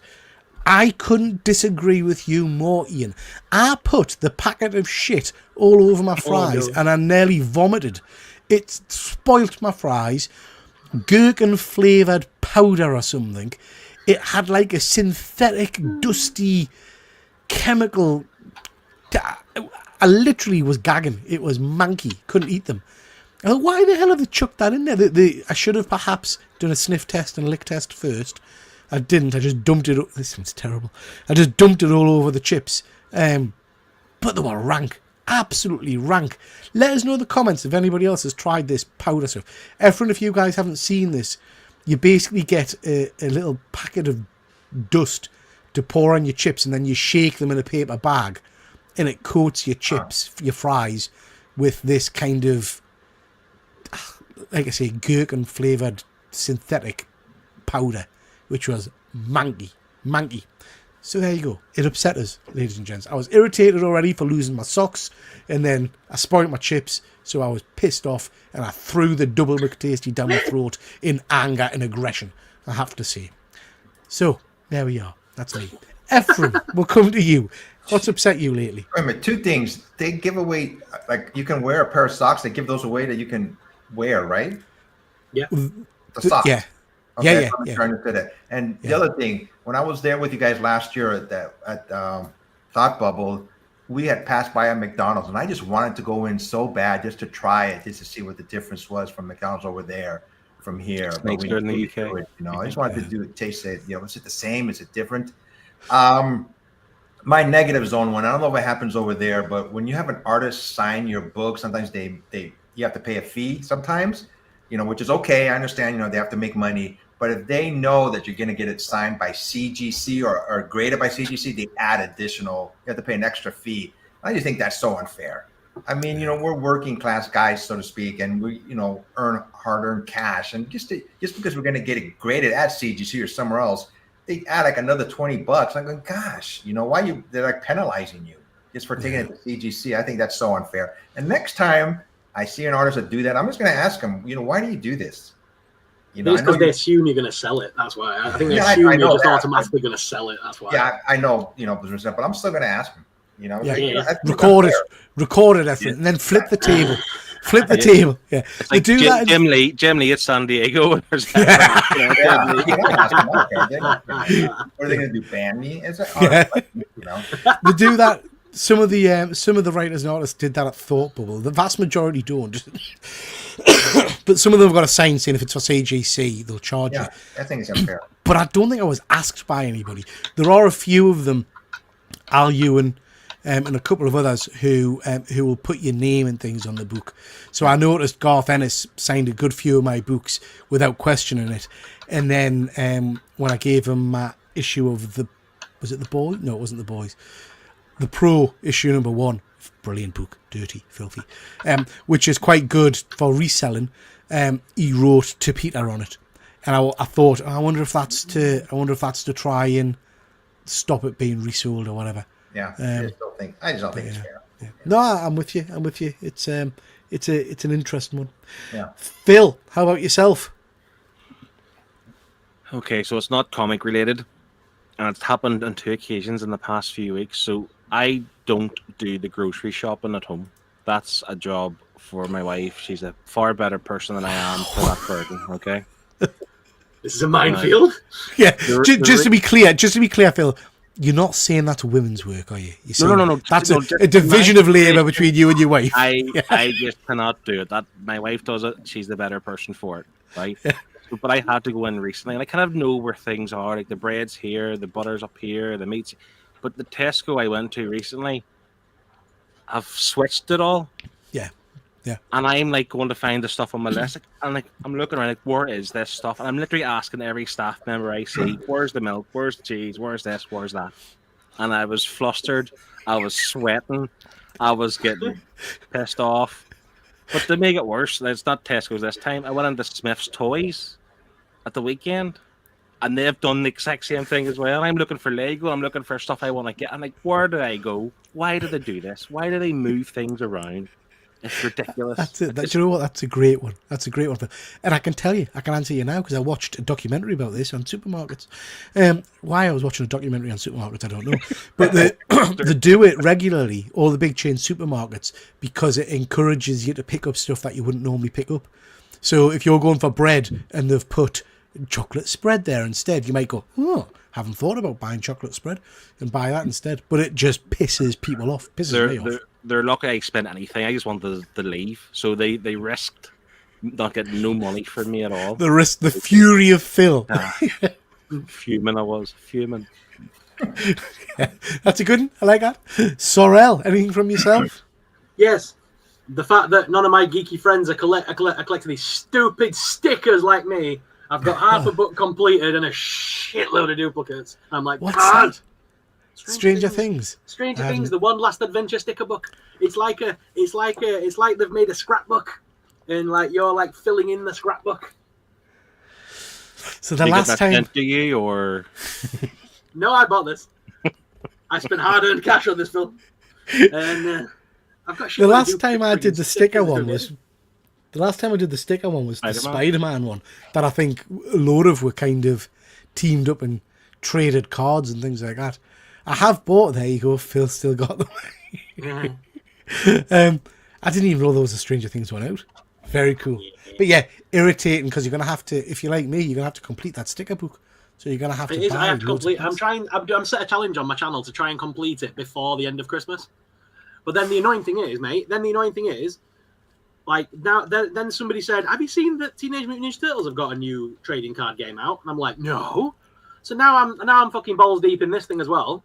I couldn't disagree with you more, Ian. I put the packet of shit all over my fries and I nearly vomited. It spoilt my fries. Gherkin flavoured powder or something. It had like a synthetic, dusty, chemical... I literally was gagging. It was manky. Couldn't eat them. I thought, why the hell have they chucked that in there? I should have perhaps done a sniff test and a lick test first. I didn't. I just dumped it. This sounds terrible. I just dumped it all over the chips. But they were rank. Absolutely rank. Let us know in the comments if anybody else has tried this powder stuff. Efren, if you guys haven't seen this, you basically get a little packet of dust to pour on your chips and then you shake them in a paper bag and it coats your chips, your fries, with this kind of, like I say, gherkin flavoured synthetic powder, which was manky. So there you go. It upset us, ladies and gents. I was irritated already for losing my socks, and then I spoiled my chips, so I was pissed off, and I threw the double McTasty down my throat in anger and aggression, I have to say. So, there we are. That's me. Ephraim, we'll come to you. What's upset you lately? Wait a minute, two things. They give away, like, you can wear a pair of socks. They give those away that you can wear, right? Yeah. The socks. Yeah. Okay, Yeah. I'm trying to fit it. And the other thing, when I was there with you guys last year at Thought Bubble, we had passed by a McDonald's, and I just wanted to go in so bad just to try it, just to see what the difference was from McDonald's over there, from here. Makes good in the UK. It, I just wanted to taste it. Is it the same? Is it different? My negative zone one, I don't know if it happens over there, but when you have an artist sign your book, sometimes you have to pay a fee sometimes, which is okay. I understand, they have to make money. But if they know that you're going to get it signed by CGC or graded by CGC, they add additional. You have to pay an extra fee. I just think that's so unfair. I mean, we're working class guys, so to speak, and we, earn hard-earned cash. And just because we're going to get it graded at CGC or somewhere else, they add like another $20. I'm going, gosh, why they're like penalizing you just for taking it to CGC. I think that's so unfair. And next time I see an artist that do that, I'm just going to ask them, why do you do this? It's because they assume you're going to sell it. That's why. I think they assume you're just automatically going to sell it. That's why. Yeah, I know, but I'm still going to ask them. Record it, Ephraim, and then flip the table. Flip the table. Yeah, it's like do that. Jim Lee at San Diego. What are they going to do? Ban me? Is it? They do that. Some of the writers and artists did that at Thought Bubble. The vast majority don't. But some of them have got a sign saying if it's for CGC, they'll charge you. I think it's unfair. But I don't think I was asked by anybody. There are a few of them, Al Ewan, and a couple of others who will put your name and things on the book. So I noticed Garth Ennis signed a good few of my books without questioning it. And then when I gave him my issue of was it The Boys? No, it wasn't The Boys. The Pro issue number 1. Brilliant book, dirty, filthy, which is quite good for reselling. He wrote to Peter on it, and I thought, I wonder if that's to try and stop it being resold or whatever. Yeah, I just don't think it's fair. Yeah. No, I'm with you. It's an interesting one. Yeah. Phil, how about yourself? Okay, so it's not comic related, and it's happened on 2 occasions in the past few weeks. So I don't do the grocery shopping at home. That's a job for my wife. She's a far better person than I am for that burden. Okay. This is a minefield. Yeah. Just to be clear, Phil, you're not saying that's women's work, are you? No. That's a division of labour between you and your wife. I just cannot do it. That my wife does it. She's the better person for it, right? Yeah. But I had to go in recently, and I kind of know where things are. Like the bread's here, the butter's up here, the meat's. But the Tesco I went to recently, I've switched it all. Yeah. And I'm like going to find the stuff on my list, and I'm looking around like, where is this stuff? And I'm literally asking every staff member I see, where's the milk, where's the cheese, where's this, where's that? And I was flustered, I was sweating, I was getting pissed off. But to make it worse, it's not Tesco's this time. I went into Smith's Toys at the weekend, and they've done the exact same thing as well. I'm looking for Lego, I'm looking for stuff I want to get. I'm like, where do I go? Why do they do this? Why do they move things around? It's ridiculous. That's it. Do you know what? That's a great one. And I can tell you, I can answer you now because I watched a documentary about this on supermarkets. Why I was watching a documentary on supermarkets, I don't know. But they do it regularly, all the big chain supermarkets, because it encourages you to pick up stuff that you wouldn't normally pick up. So if you're going for bread and they've put chocolate spread there instead, you might go, haven't thought about buying chocolate spread, and buy that instead. But it just pisses people off. Me off. They're lucky I spent anything. I just wanted to leave. So they risked not getting no money from me at all. The fury of Phil. Fuming I was. Fuming. Yeah, that's a good one. I like that. Sorrel, anything from yourself? Yes. The fact that none of my geeky friends are collecting these stupid stickers like me. I've got half a book completed and a shitload of duplicates. I'm like, what's God. that? Stranger Things. Stranger Things, the One Last Adventure sticker book. It's like they've made a scrapbook, and like you're like filling in the scrapbook. So the last time, do you or no, I bought this. I spent hard-earned cash on this film, and I've got. The last time I did the sticker one was the Spider-Man one that I think a load of were kind of teamed up and traded cards and things like that. I have bought. There you go. Phil still got them. I didn't even know there was a Stranger Things one out. Very cool. But yeah, irritating because you're gonna have to. If you're like me, you're gonna have to complete that sticker book. So you're gonna have to. I have to complete. I'm set a challenge on my channel to try and complete it before the end of Christmas. But then the annoying thing is, mate. Like now, then somebody said, "Have you seen that Teenage Mutant Ninja Turtles have got a new trading card game out?" And I'm like, "No." So now I'm fucking balls deep in this thing as well.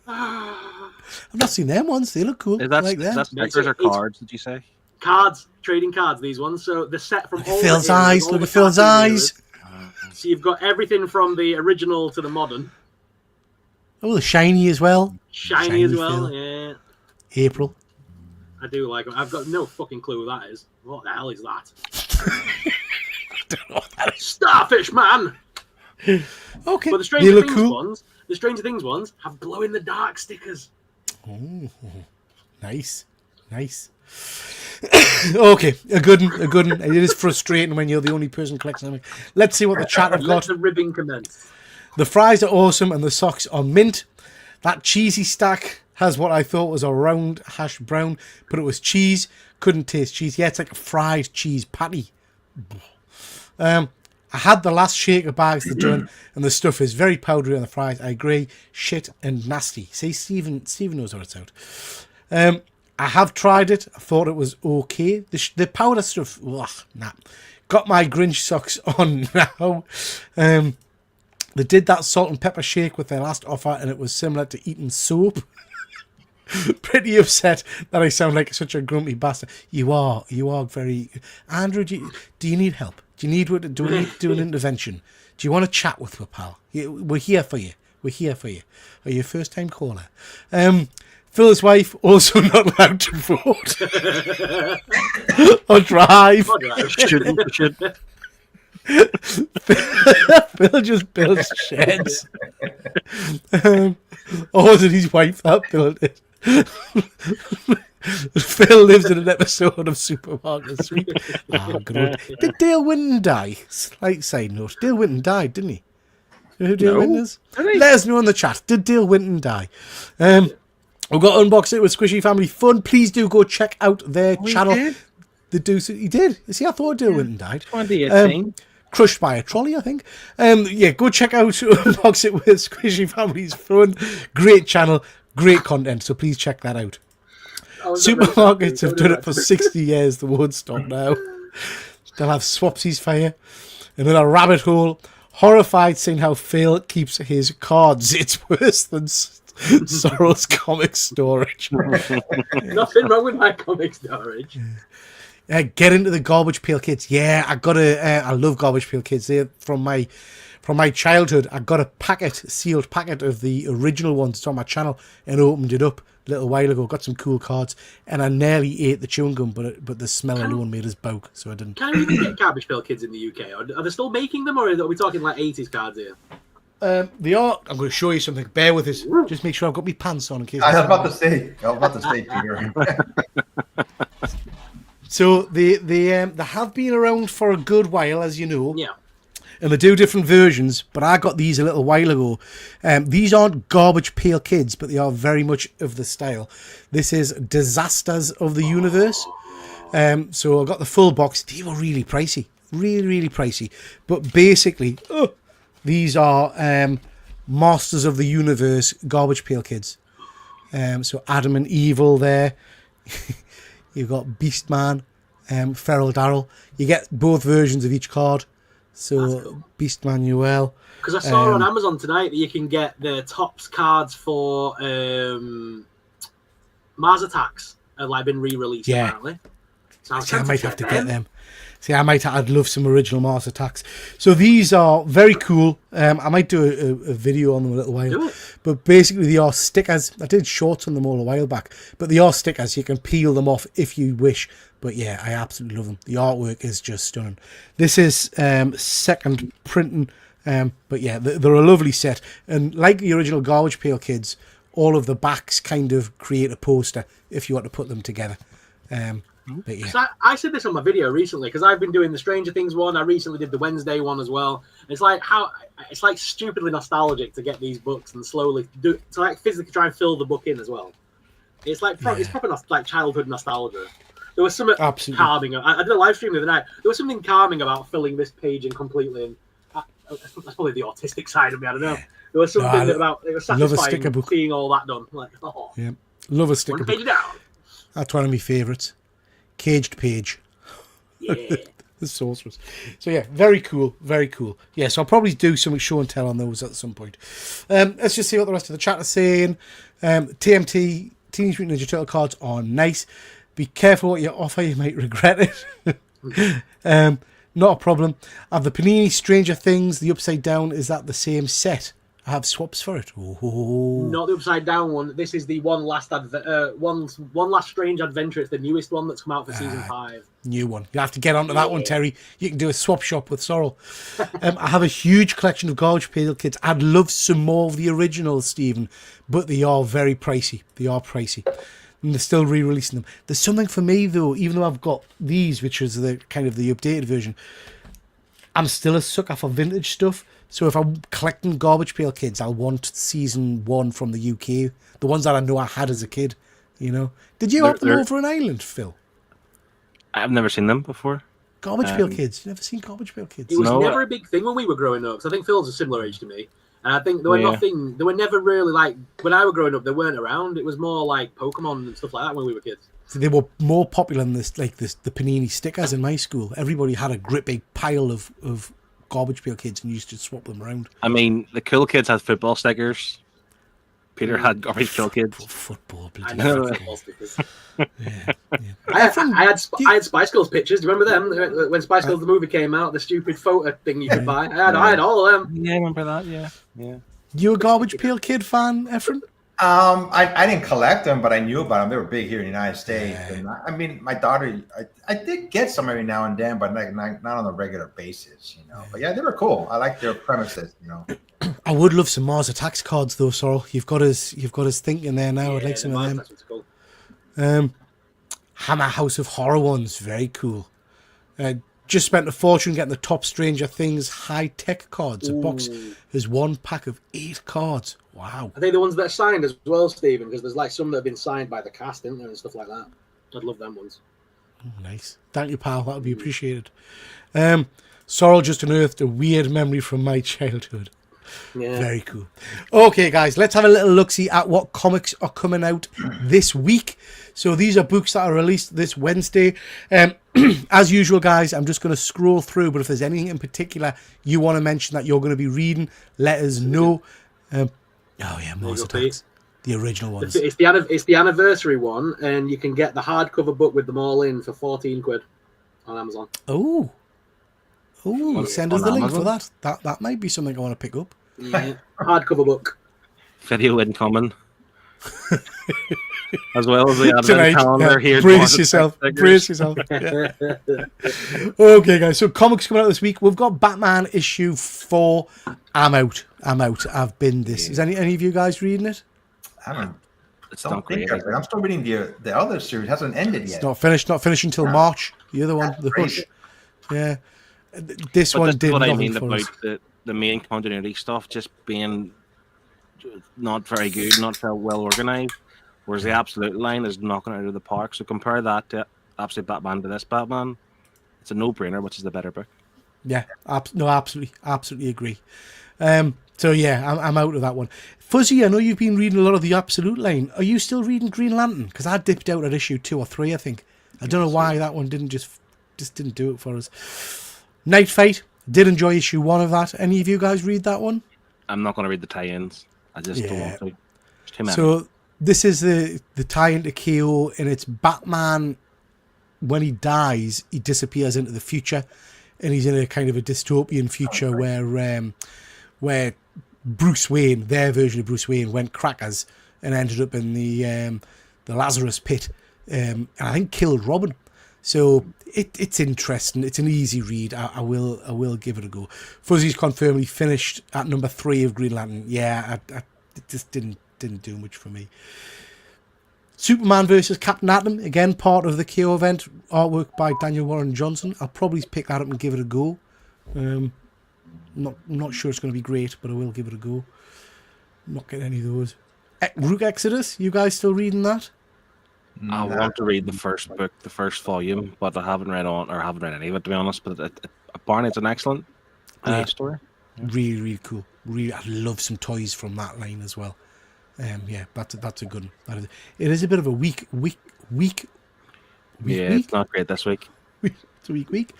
I've not seen them ones. They look cool. is that, I like is them. that stickers or cards? Did you say? Cards, trading cards. These ones. So the set from all Phil's the eras, eyes. all Look the at Phil's cartoon eyes. eras. So you've got everything from the original to the modern. Oh, the shiny as well. Shiny as well. Phil. Yeah. April. I do like them. I've got no fucking clue who that is. What the hell is that? Don't know what that is. Starfish Man. Okay. But the They Stranger look Things cool. ones, the Stranger Things ones have glow in the dark stickers. Oh, nice. Okay, a good one. It is frustrating when you're the only person collecting them. Let's see what the chat have Let got. the ribbing commence. The fries are awesome and the socks are mint. That cheesy stack has what I thought was a round hash brown, but it was cheese. Couldn't taste cheese. Yeah, it's like a fried cheese patty. I had the last shaker bags they're done, and the stuff is very powdery on the fries. I agree. Shit and nasty. See, Stephen knows what it's out. I have tried it. I thought it was okay. The powder stuff, nah. Got my Grinch socks on now. They did that salt and pepper shake with their last offer, and it was similar to eating soap. Pretty upset that I sound like such a grumpy bastard. You are very... Andrew, do you need help? Do we need to do an intervention? Do you want to chat with me, pal? We're here for you. Are you a first-time caller? Phil's wife also not allowed to vote or drive. Should. Phil just builds sheds. Or did his wife that build it? Phil lives in an episode of Supermarket Sweep. Oh, good. Did Dale Winton die? Slight side note. Dale Winton died, didn't he? You know who Dale Winton is? Let us know in the chat. Did Dale Winton die? We've got Unbox It with Squishy Family Fun. Please do go check out their channel. He did. See, I thought Dale Winton died. 2018. Crushed by a trolley, I think. Go check out Unbox It with Squishy Family's Fun. Great channel, great content. So please check that out. Supermarkets have done it for 60 years. They won't stop now. They'll have Swapsy's fire. Another rabbit hole. Horrified seeing how Phil keeps his cards. It's worse than Sorrel's comic storage. Nothing wrong with my comic storage. Get into the Garbage Pail Kids. Yeah, I love Garbage Pail Kids. They're from my childhood. I got a sealed packet of the original ones. It's on my channel and opened it up a little while ago. Got some cool cards, and I nearly ate the chewing gum, but the smell alone made us boke, so I didn't. Can we even get Garbage Pail Kids in the UK? Are they still making them, or are we talking like 80s cards here? They are. I'm going to show you something. Bear with us. Just make sure I've got my pants on in case. I was about to say, Peter. So they have been around for a good while, as you know. Yeah. And they do different versions, but I got these a little while ago. These aren't Garbage Pail Kids, but they are very much of the style. This is Disasters of the Universe. So I got the full box. They were really pricey. Really, really pricey. But basically, these are Masters of the Universe Garbage Pail Kids. So Adam and Evil there. You've got Beastman, Feral Daryl. You get both versions of each card. So cool. Beastman Noel. Because I saw on Amazon tonight that you can get the Topps cards for Mars Attacks have like been re-released apparently. So I might have to get them. See, I'd love some original Mars Attacks. So these are very cool. I might do a video on them a little while. Do it. But basically, they are stickers. I did shorts on them all a while back. But they are stickers. You can peel them off if you wish. But yeah, I absolutely love them. The artwork is just stunning. This is second printing. But yeah, they're a lovely set. And like the original Garbage Pail Kids, all of the backs kind of create a poster if you want to put them together. But yeah. So I said this on my video recently because I've been doing the Stranger Things one. I recently did the Wednesday one as well. It's like stupidly nostalgic to get these books and slowly to like physically try and fill the book in as well. It's like it's proper like childhood nostalgia. There was something calming. I did a live stream the other night. There was something calming about filling this page in completely. And that's probably the autistic side of me. I don't know. There was something about it was satisfying seeing all that done. Like, oh, yeah, love a sticker book. That's one of my favourites. Caged Page. Yeah. The sorceress. So yeah, very cool, very cool. Yeah, so I'll probably do some show and tell on those at some point. Let's just see what the rest of the chat is saying. TMT, Teenage Mutant Ninja Turtle cards are nice. Be careful what you offer, you might regret it. Not a problem. I have the Panini Stranger Things, the Upside Down. Is that the same set? I have swaps for it. Oh. Not the Upside Down one. This is the one last Strange Adventure. It's the newest one that's come out for season 5. New one. You have to get onto that one, Terry. You can do a swap shop with Sorrel. I have a huge collection of Garbage Pail Kids. I'd love some more of the originals, Stephen, but they are very pricey. They are pricey. And they're still re-releasing them. There's something for me, though, even though I've got these, which is the kind of the updated version, I'm still a sucker for vintage stuff. So if I'm collecting Garbage Pail Kids, I'll want season 1 from the UK. The ones that I know I had as a kid, you know. Did you have them over an island, Phil? I've never seen them before. Garbage Pail Kids? You never seen Garbage Pail Kids? It was never a big thing when we were growing up. Because I think Phil's a similar age to me. And I think there were never really like, when I was growing up, they weren't around. It was more like Pokemon and stuff like that when we were kids. So they were more popular than the Panini stickers in my school. Everybody had a great big pile of Garbage Pail Kids and used to swap them around. I mean, the cool kids had football stickers. Peter had Garbage Pail Kids. Football, I know football stickers. Yeah. I had Spice Girls pictures. Do you remember them? When Spice Girls the movie came out, the stupid photo thing you could buy. I had all of them. Yeah, I remember that. Yeah. You a Garbage Pail Kid fan, Efren? I didn't collect them, but I knew about them. They were big here in the United States. Yeah. And I mean, my daughter, I did get some every now and then, but not on a regular basis, you know. But yeah, they were cool. I like their premises, you know. I would love some Mars Attacks cards though, Sorrel. You've got us thinking there now. I'd like some of them. Cool. Hammer House of Horror ones, very cool. Just spent a fortune getting the top Stranger Things high-tech cards. A box is 1 pack of 8 cards. Wow. Are they the ones that are signed as well, Stephen? Because there's like some that have been signed by the cast, isn't there, and stuff like that. I'd love them ones. Oh, nice. Thank you, pal. That would be appreciated. Sorrel just unearthed a weird memory from my childhood. Yeah. Very cool. Okay, guys, let's have a little look-see at what comics are coming out this week. So these are books that are released this Wednesday. As usual, guys, I'm just going to scroll through, but if there's anything in particular you want to mention that you're going to be reading, let us know. Mars Attacks. The original ones. It's the anniversary one, and you can get the hardcover book with them all in for £14 on Amazon. Oh, send us the link for that. That might be something I want to pick up. Yeah, hardcover book. Video incoming. As well as the advent calendar here. Brace yourself. Yeah. Okay, guys. So comics coming out this week. We've got Batman issue 4. I'm out. I've been this. Is any of you guys reading it? It's not great. I'm still reading the other series. It hasn't ended yet. It's not finished. Not finishing until March. The other one, The Hush. Yeah. This one did what nothing I mean for about us. the main continuity stuff just being not very good, not very well organized. Whereas the Absolute line is knocking it out of the park. So compare that to Absolute Batman to this Batman. It's a no-brainer, which is the better book. Yeah, absolutely agree. So yeah, I'm out of that one. Fuzzy, I know you've been reading a lot of the Absolute line. Are you still reading Green Lantern? Because I dipped out at issue 2 or 3, I think. I don't know why that one didn't just didn't do it for us. Night Fight, did enjoy issue 1 of that. Any of you guys read that one? I'm not going to read the tie-ins. I just don't want to. It's too many. So this is the tie into KO, and it's Batman when he dies, he disappears into the future, and he's in a kind of a dystopian future where Bruce Wayne, their version of Bruce Wayne, went crackers and ended up in the Lazarus pit, and I think killed Robin. So it's interesting. It's an easy read. I will give it a go. Fuzzy's confirmed he finished at number 3 of Green Lantern. Yeah, it just didn't do much for me. Superman versus Captain Atom, again part of the KO event, artwork by Daniel Warren Johnson. I'll probably pick that up and give it a go. Not sure it's going to be great, but I will give it a go. Not getting any of those. Rook Exodus, you guys still reading that? I want to read the first book, the first volume, but I haven't read any of it, to be honest. But apparently it's an excellent story. Really, really cool. Really, I love some toys from that line as well. Yeah, that's a good one. It is a bit of a weak. It's not great this week. It's a week.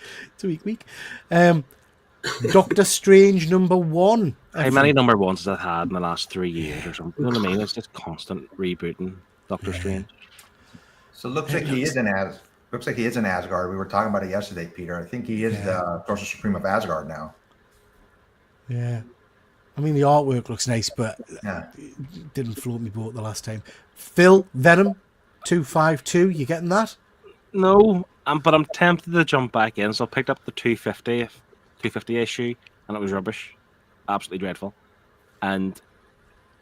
Doctor Strange number 1. How many number ones has that had in the last 3 years or something? You know what I mean? It's just constant rebooting Doctor Strange. So it looks like he is in Asgard. We were talking about it yesterday, Peter. I think he is the Sorcerer Supreme of Asgard now. Yeah. I mean, the artwork looks nice, but it didn't float me boat the last time. Phil, Venom 252, you getting that? No, but I'm tempted to jump back in, so I picked up the 250 issue, and it was rubbish. Absolutely dreadful. And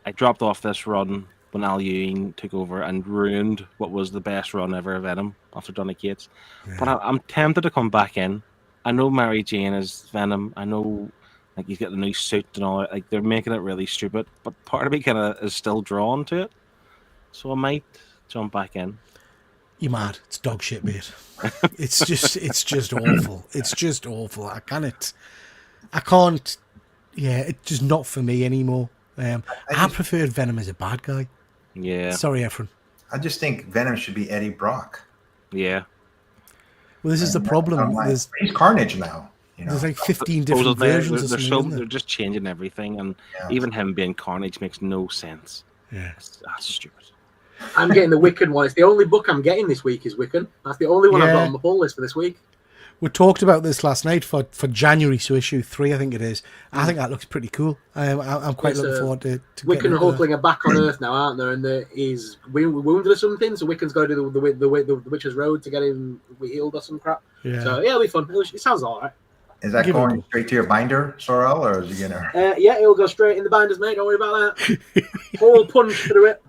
I dropped off this run when Al Ewing took over and ruined what was the best run ever of Venom after Donny Cates. Yeah. But I'm tempted to come back in. I know Mary Jane is Venom. I know he's got the new suit and all that. They're making it really stupid, but part of me kind of is still drawn to it. So I might jump back in. You're mad. It's dog shit, mate. It's just awful. It's just awful. I can't. Yeah, it's just not for me anymore. I preferred Venom as a bad guy. Yeah. Sorry, Efren. I just think Venom should be Eddie Brock. Yeah. Well, this is the problem. He's Carnage now. There's like 15 different versions. They're just changing everything, and even him being Carnage makes no sense. Yeah. That's stupid. I'm getting the Wiccan one. It's the only book I'm getting this week is Wiccan. That's the only one I've got on the pull list for this week. We talked about this last night for January, so issue 3, I think it is. I think that looks pretty cool. I'm quite looking forward to Wiccan and Hulkling are back on Earth now, aren't there? And he's wounded or something, so Wiccan's got to do the Witch's Road to get him healed or some crap. Yeah. So, it'll be fun. It sounds all right. Is that going straight to your binder, Sorrel, or is he going to... Yeah, it'll go straight in the binders, mate. Don't worry about that. Whole punch through it.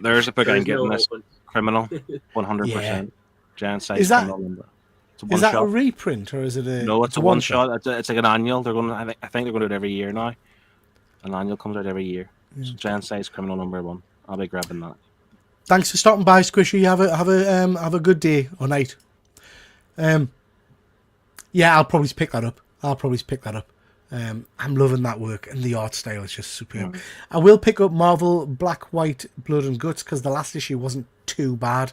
There's a book I'm getting this. Criminal, 100%. Giant size criminal number. Is that a reprint, or is it a... No, it's a one-shot. It's like an annual. I think they're going to do it every year now. An annual comes out every year. So giant size criminal number 1. I'll be grabbing that. Thanks for stopping by, Squishy. Have a good day or night. Yeah, I'll probably pick that up. I'm loving that work, and the art style is just superb. I will pick up Marvel Black, White, Blood and Guts, because the last issue wasn't too bad.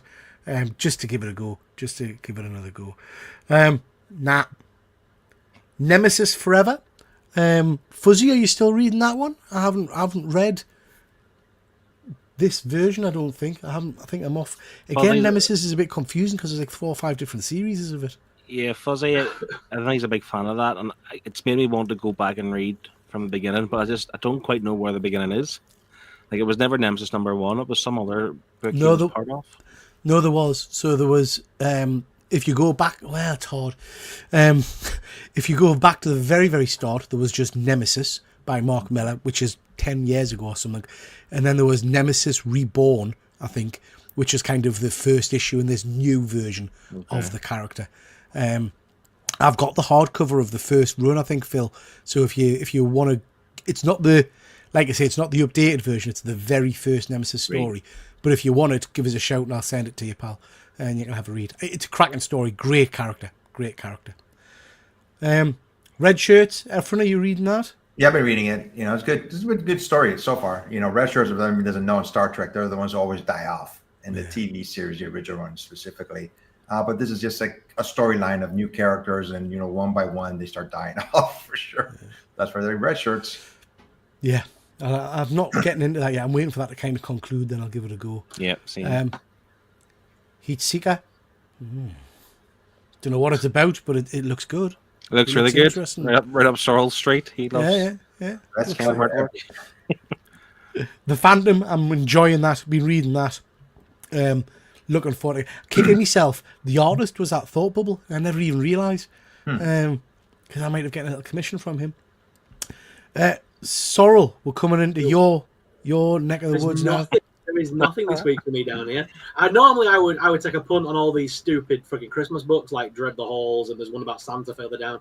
Just to give it a go. Just to give it another go. Nemesis Forever. Fuzzy, are you still reading that one? I haven't read this version, I don't think. I think I'm off. Again, Nemesis is a bit confusing because there's like 4 or 5 different series of it. Yeah, Fuzzy, I think he's a big fan of that, and it's made me want to go back and read from the beginning, but I don't quite know where the beginning is. Like, it was never Nemesis number 1, it was some other book he was part of. No, there was. So there was, if you go back, well, it's hard. If you go back to the very, very start, there was just Nemesis by Mark Millar, which is 10 years ago or something. And then there was Nemesis Reborn, I think, which is kind of the first issue in this new version of the character. I've got the hardcover of the first run, I think, Phil. So if you want to, it's not the, like I say, it's not the updated version. It's the very first Nemesis story. But if you want it, give us a shout and I'll send it to you, pal, and you can have a read. It's a cracking story. Great character. Red Shirts. Efren, are you reading that? Yeah, I've been reading it. It's good. This is a good story so far. Red Shirts, if anyone doesn't know, in Star Trek, they're the ones who always die off in the TV series, the original one specifically. But this is just like a storyline of new characters, and one by one they start dying off for sure. That's why they're Red Shirts. Yeah, I'm not getting into that yet. I'm waiting for that to kind of conclude. Then I'll give it a go. Yeah, same. Heat Seeker. Don't know what it's about, but it looks good. It looks It really looks good. interesting. Right up Sorrel Street. He loves. Yeah. That's Looks kind of true. hard work. The Phantom, I'm enjoying that. Been reading that. Looking forward to it. Kicking myself. The artist was at Thought Bubble. I never even realised. Because I might have gotten a little commission from him. Sorrel, we're coming into your neck of the woods now. There is nothing this week for me down here. I would take a punt on all these stupid fucking Christmas books like Dread the Halls, and there's one about Santa further down.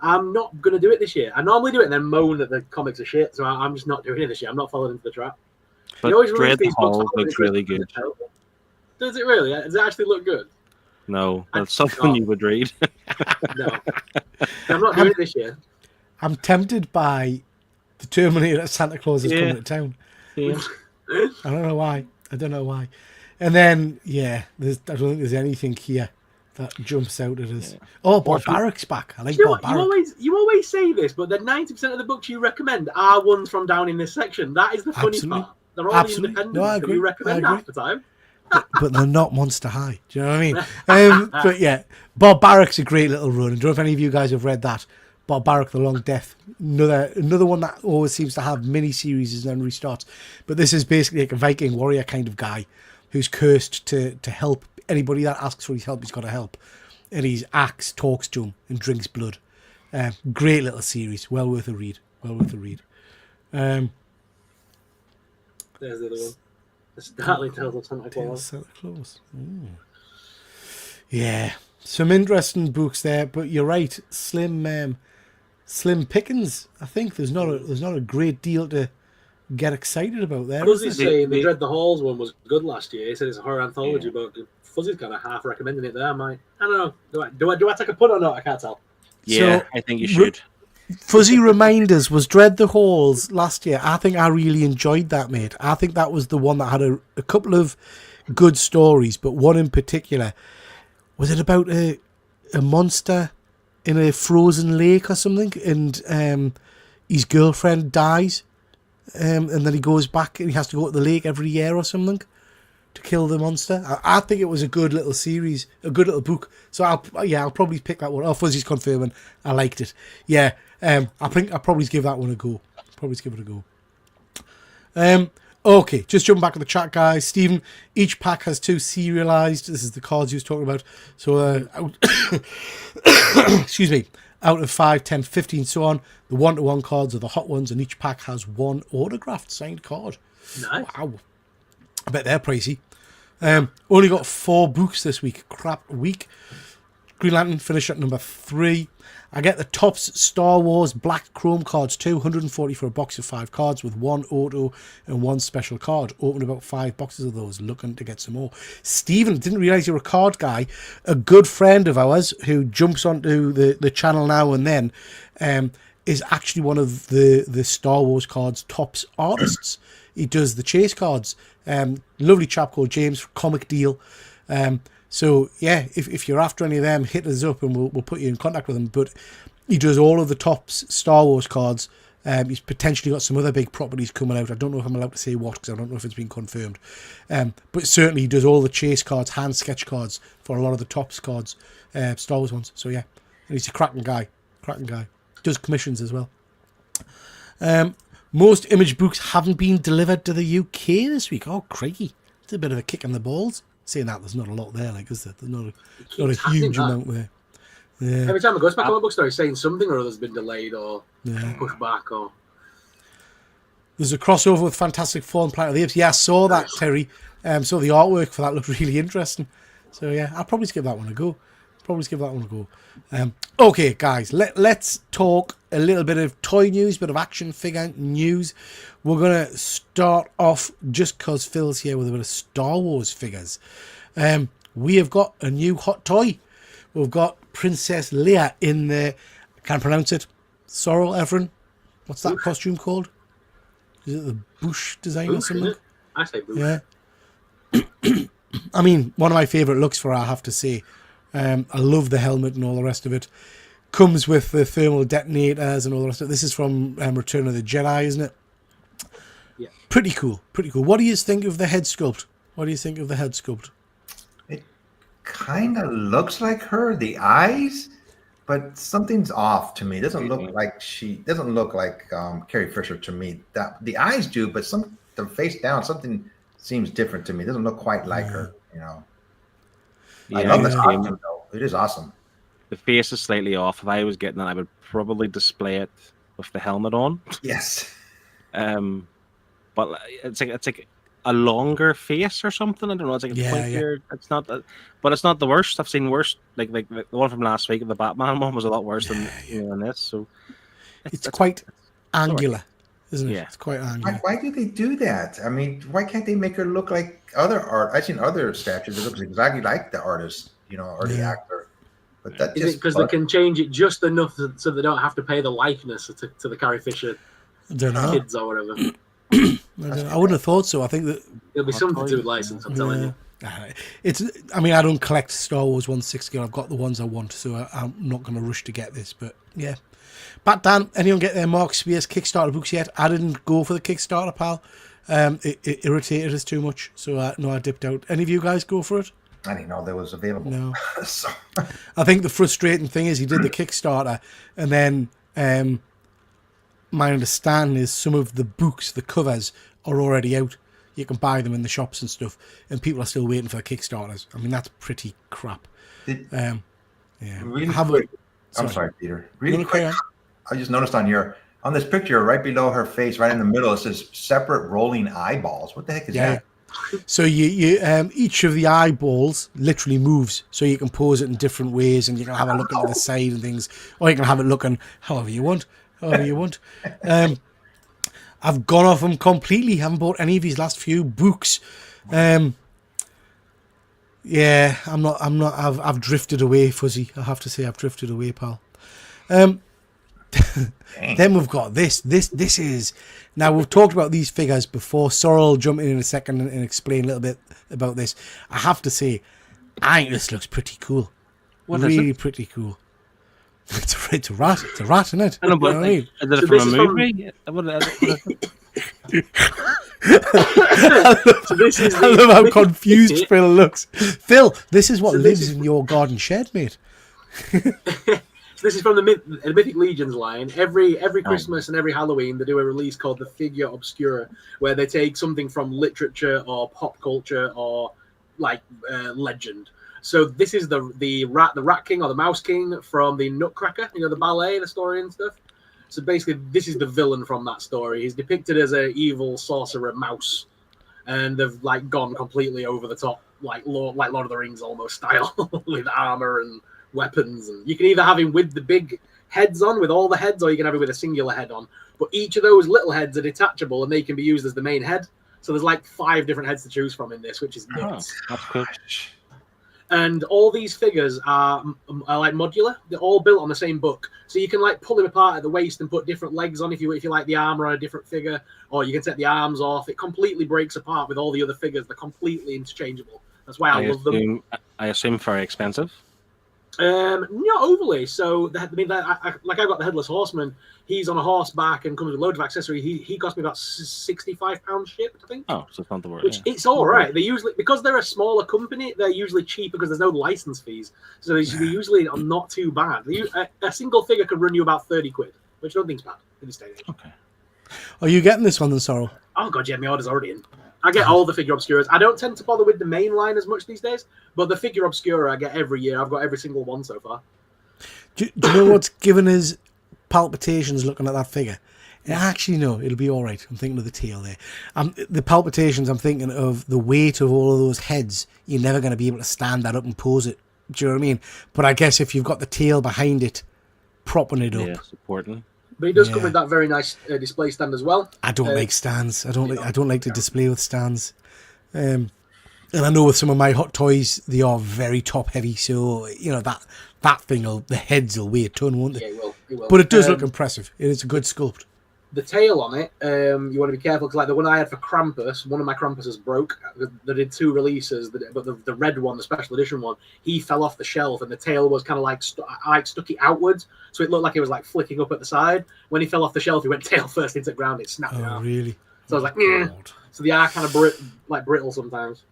I'm not going to do it this year. I normally do it and then moan that the comics are shit, so I'm just not doing it this year. I'm not falling into the trap. But You always release Dread the these books Hall on looks Christmas really and good. they're terrible. Does it really? Does it actually look good? No, that's something you would read. No. I'm not doing it this year. I'm tempted by the Terminator that Santa Claus is Yeah. coming to town. Yeah. I don't know why. And then, I don't think there's anything here that jumps out at us. Oh, Bob Barrack's back. I like You, know Bob what? Barrack. you always say this, but the 90% of the books you recommend are ones from down in this section. That is the funny Absolutely. part. They're all Absolutely. independent. No, I that agree. You recommend I agree. half the time. But they're not Monster High. Do you know what I mean? But yeah, Bob Barrack's a great little run. I don't know if any of you guys have read that. Bob Barrack, The Long Death. Another one that always seems to have mini-series and then restarts. But this is basically like a Viking warrior kind of guy who's cursed to help anybody that asks for his help. He's got to help. And his axe talks to him and drinks blood. Great little series. Well worth a read. There's the other one. The Startling Tales of Santa Claus. Santa Claus. Yeah, some interesting books there, but you're right. Slim pickings. I think there's not a great deal to get excited about there. Fuzzy's Is there? saying the Dread the Halls one was good last year. He said it's a horror anthology book. Fuzzy's kind of half recommending it there, mate. I don't know. Do I take a punt or not? I can't tell. Yeah, So, I think you should. Fuzzy Reminders was Dread the Halls last year. I think I really enjoyed that, mate. I think that was the one that had a couple of good stories, but one in particular. Was it about a monster in a frozen lake or something? And his girlfriend dies, and then he goes back and he has to go to the lake every year or something to kill the monster. I think it was a good little series, a good little book. So I'll probably pick that one. Oh, Fuzzy's confirming I liked it. Yeah, I think I'll probably give that one a go. Okay, just jumping back to the chat, guys. Stephen, each pack has 2 serialized. This is the cards he was talking about. So, excuse me, out of 5, 10, 15, so on. The 1-to-1 cards are the hot ones, and each pack has 1 autographed signed card. Nice. Wow. I bet they're pricey. Only got 4 books this week. Crap week. Green Lantern finished at number 3. I get the Topps Star Wars Black Chrome cards too. 140 for a box of 5 cards with 1 auto and 1 special card. Opened about 5 boxes of those. Looking to get some more. Stephen, didn't realise you're a card guy. A good friend of ours who jumps onto the channel now and then is actually one of the Star Wars cards Topps artists. He does the chase cards. Lovely chap called James, Comic Deal. So yeah, if you're after any of them, hit us up and we'll put you in contact with him. But he does all of the Topps Star Wars cards. He's potentially got some other big properties coming out. I don't know if I'm allowed to say what because I don't know if it's been confirmed. But certainly he does all the chase cards, hand sketch cards for a lot of the Topps cards, Star Wars ones. So yeah, and he's a cracking guy. Does commissions as well. Most image books haven't been delivered to the UK this week. Oh, crikey. It's a bit of a kick in the balls. Saying that, there's not a lot there, like, is there? There's not a huge amount there. Yeah. Every time I go to my comic book store, he's saying something or other's been delayed or Yeah. pushed back or... There's a crossover with Fantastic Four and Planet of the Apes. Yeah, I saw that, Terry. So the artwork for that looked really interesting. So yeah, I'll probably give that one a go. Okay, guys, let's talk a little bit of toy news, bit of action figure news. We're going to start off, just because Phil's here, with a bit of Star Wars figures. We have got a new hot toy. We've got Princess Leia in the, I can't pronounce it, Sorrel Everin. What's that costume called? Is it the Bush design or something? I say Bush. Yeah. I mean, one of my favourite looks for her, I have to say. I love the helmet and all the rest of it. Comes with the thermal detonators and all the rest of it. This is from Return of the Jedi, isn't it? Yeah. Pretty cool. What do you think of the head sculpt? kind of looks like her, the eyes, but something's off to me. It doesn't look like Carrie Fisher to me. That the eyes do, but the face down, something seems different to me. It doesn't look quite like her, you know. I love the costume though. It is awesome. The face is slightly off. If I was getting it, I would probably display it with the helmet on. Yes. But it's like a longer face or something. I don't know. It's like a pointier. It's not that, but it's not the worst. I've seen worse. Like the one from last week, the Batman one was a lot worse than this. So it's quite angular, isn't it? Yeah. It's quite angular. Why do they do that? I mean, why can't they make her look like other art? I've seen other statues that look exactly like the artist, you know, or the actor. But that is it because they can change it just enough so they don't have to pay the likeness to the Carrie Fisher kids or whatever? I wouldn't have thought so. I think that it'll be something to do with license. I'm telling you. I mean, I don't collect Star Wars 160. I've got the ones I want, so I'm not going to rush to get this. But yeah, Bat Dan, anyone get their Mark Spears Kickstarter books yet? I didn't go for the Kickstarter, pal. It irritated us too much, so I dipped out. Any of you guys go for it? I didn't know that was available. No. So. I think the frustrating thing is he did the Kickstarter, and then my understanding is some of the books, the covers, are already out. You can buy them in the shops and stuff, and people are still waiting for the Kickstarters. I mean, that's pretty crap. Really quick, I'm sorry, Peter. Really quick, I just noticed on this picture, right below her face, right in the middle, it says separate rolling eyeballs. What the heck is that? So you each of the eyeballs literally moves, so you can pose it in different ways, and you can have a look at the side and things, or you can have it looking however you want. I've gone off them completely. Haven't bought any of his last few books. I'm not. I've drifted away, Fuzzy. I have to say, I've drifted away, pal. Then we've got this. This is now we've talked about these figures before. Sorrel will jump in a second and explain a little bit about this. I have to say, I think this looks pretty cool. Really pretty cool. It's a rat. It's a rat, isn't it? I know, but is it from a movie? I love how confused Phil looks. Phil, this is what lives in your garden shed, mate. So this is from the Mythic Legions line. Every Christmas and every Halloween, they do a release called the Figure Obscura, where they take something from literature or pop culture or like legend. So this is the Rat King or the Mouse King from the Nutcracker, the ballet, the story and stuff. So basically, this is the villain from that story. He's depicted as an evil sorcerer mouse, and they've like gone completely over the top, like Lord of the Rings almost style, with armor and weapons. And you can either have him with the big heads on, with all the heads, or you can have him with a singular head on. But each of those little heads are detachable, and they can be used as the main head. So there's like 5 different heads to choose from in this, which is nuts. That's cool. And all these figures are like modular. They're all built on the same book, so you can like pull them apart at the waist and put different legs on if you like the armor on a different figure, or you can take the arms off. It completely breaks apart with all the other figures. They're completely interchangeable. That's why I love them. I assume very expensive. Not overly. So I got the Headless Horseman. He's on a horseback and comes with loads of accessories. He cost me about £65 shipped, I think. Oh, so it's not the word. Which it's all right. They usually, because they're a smaller company, they're usually cheaper because there's no license fees. So they usually are not too bad. A single figure could run you about £30, which I don't think's bad in this day and age. Okay. Are you getting this one then, Sorrel? Oh god, yeah, my order's already in. I get all the Figure Obscuras. I don't tend to bother with the main line as much these days, but the Figure Obscura I get every year. I've got every single one so far. Do you know what's given us palpitations looking at that figure? Actually, no, it'll be all right. I'm thinking of the tail there. The palpitations, I'm thinking of the weight of all of those heads. You're never going to be able to stand that up and pose it. Do you know what I mean? But I guess if you've got the tail behind it, propping it up. Yeah, supporting. But he does come with that very nice display stand as well. I don't like stands. I don't like to display with stands. And I know with some of my Hot Toys, they are very top heavy. So that thing, the heads will weigh a ton, won't they? Yeah, it will. But it does look impressive. It is a good sculpt. The tail on it, you want to be careful because like the one I had for Krampus, one of my Krampuses broke. They did 2 releases, but the red one, the special edition one, he fell off the shelf and the tail was kind of like stuck it outwards, so it looked like it was like flicking up at the side. When he fell off the shelf, he went tail first into the ground. It snapped it out. Really? So I was like, yeah. So they are kind of brittle sometimes.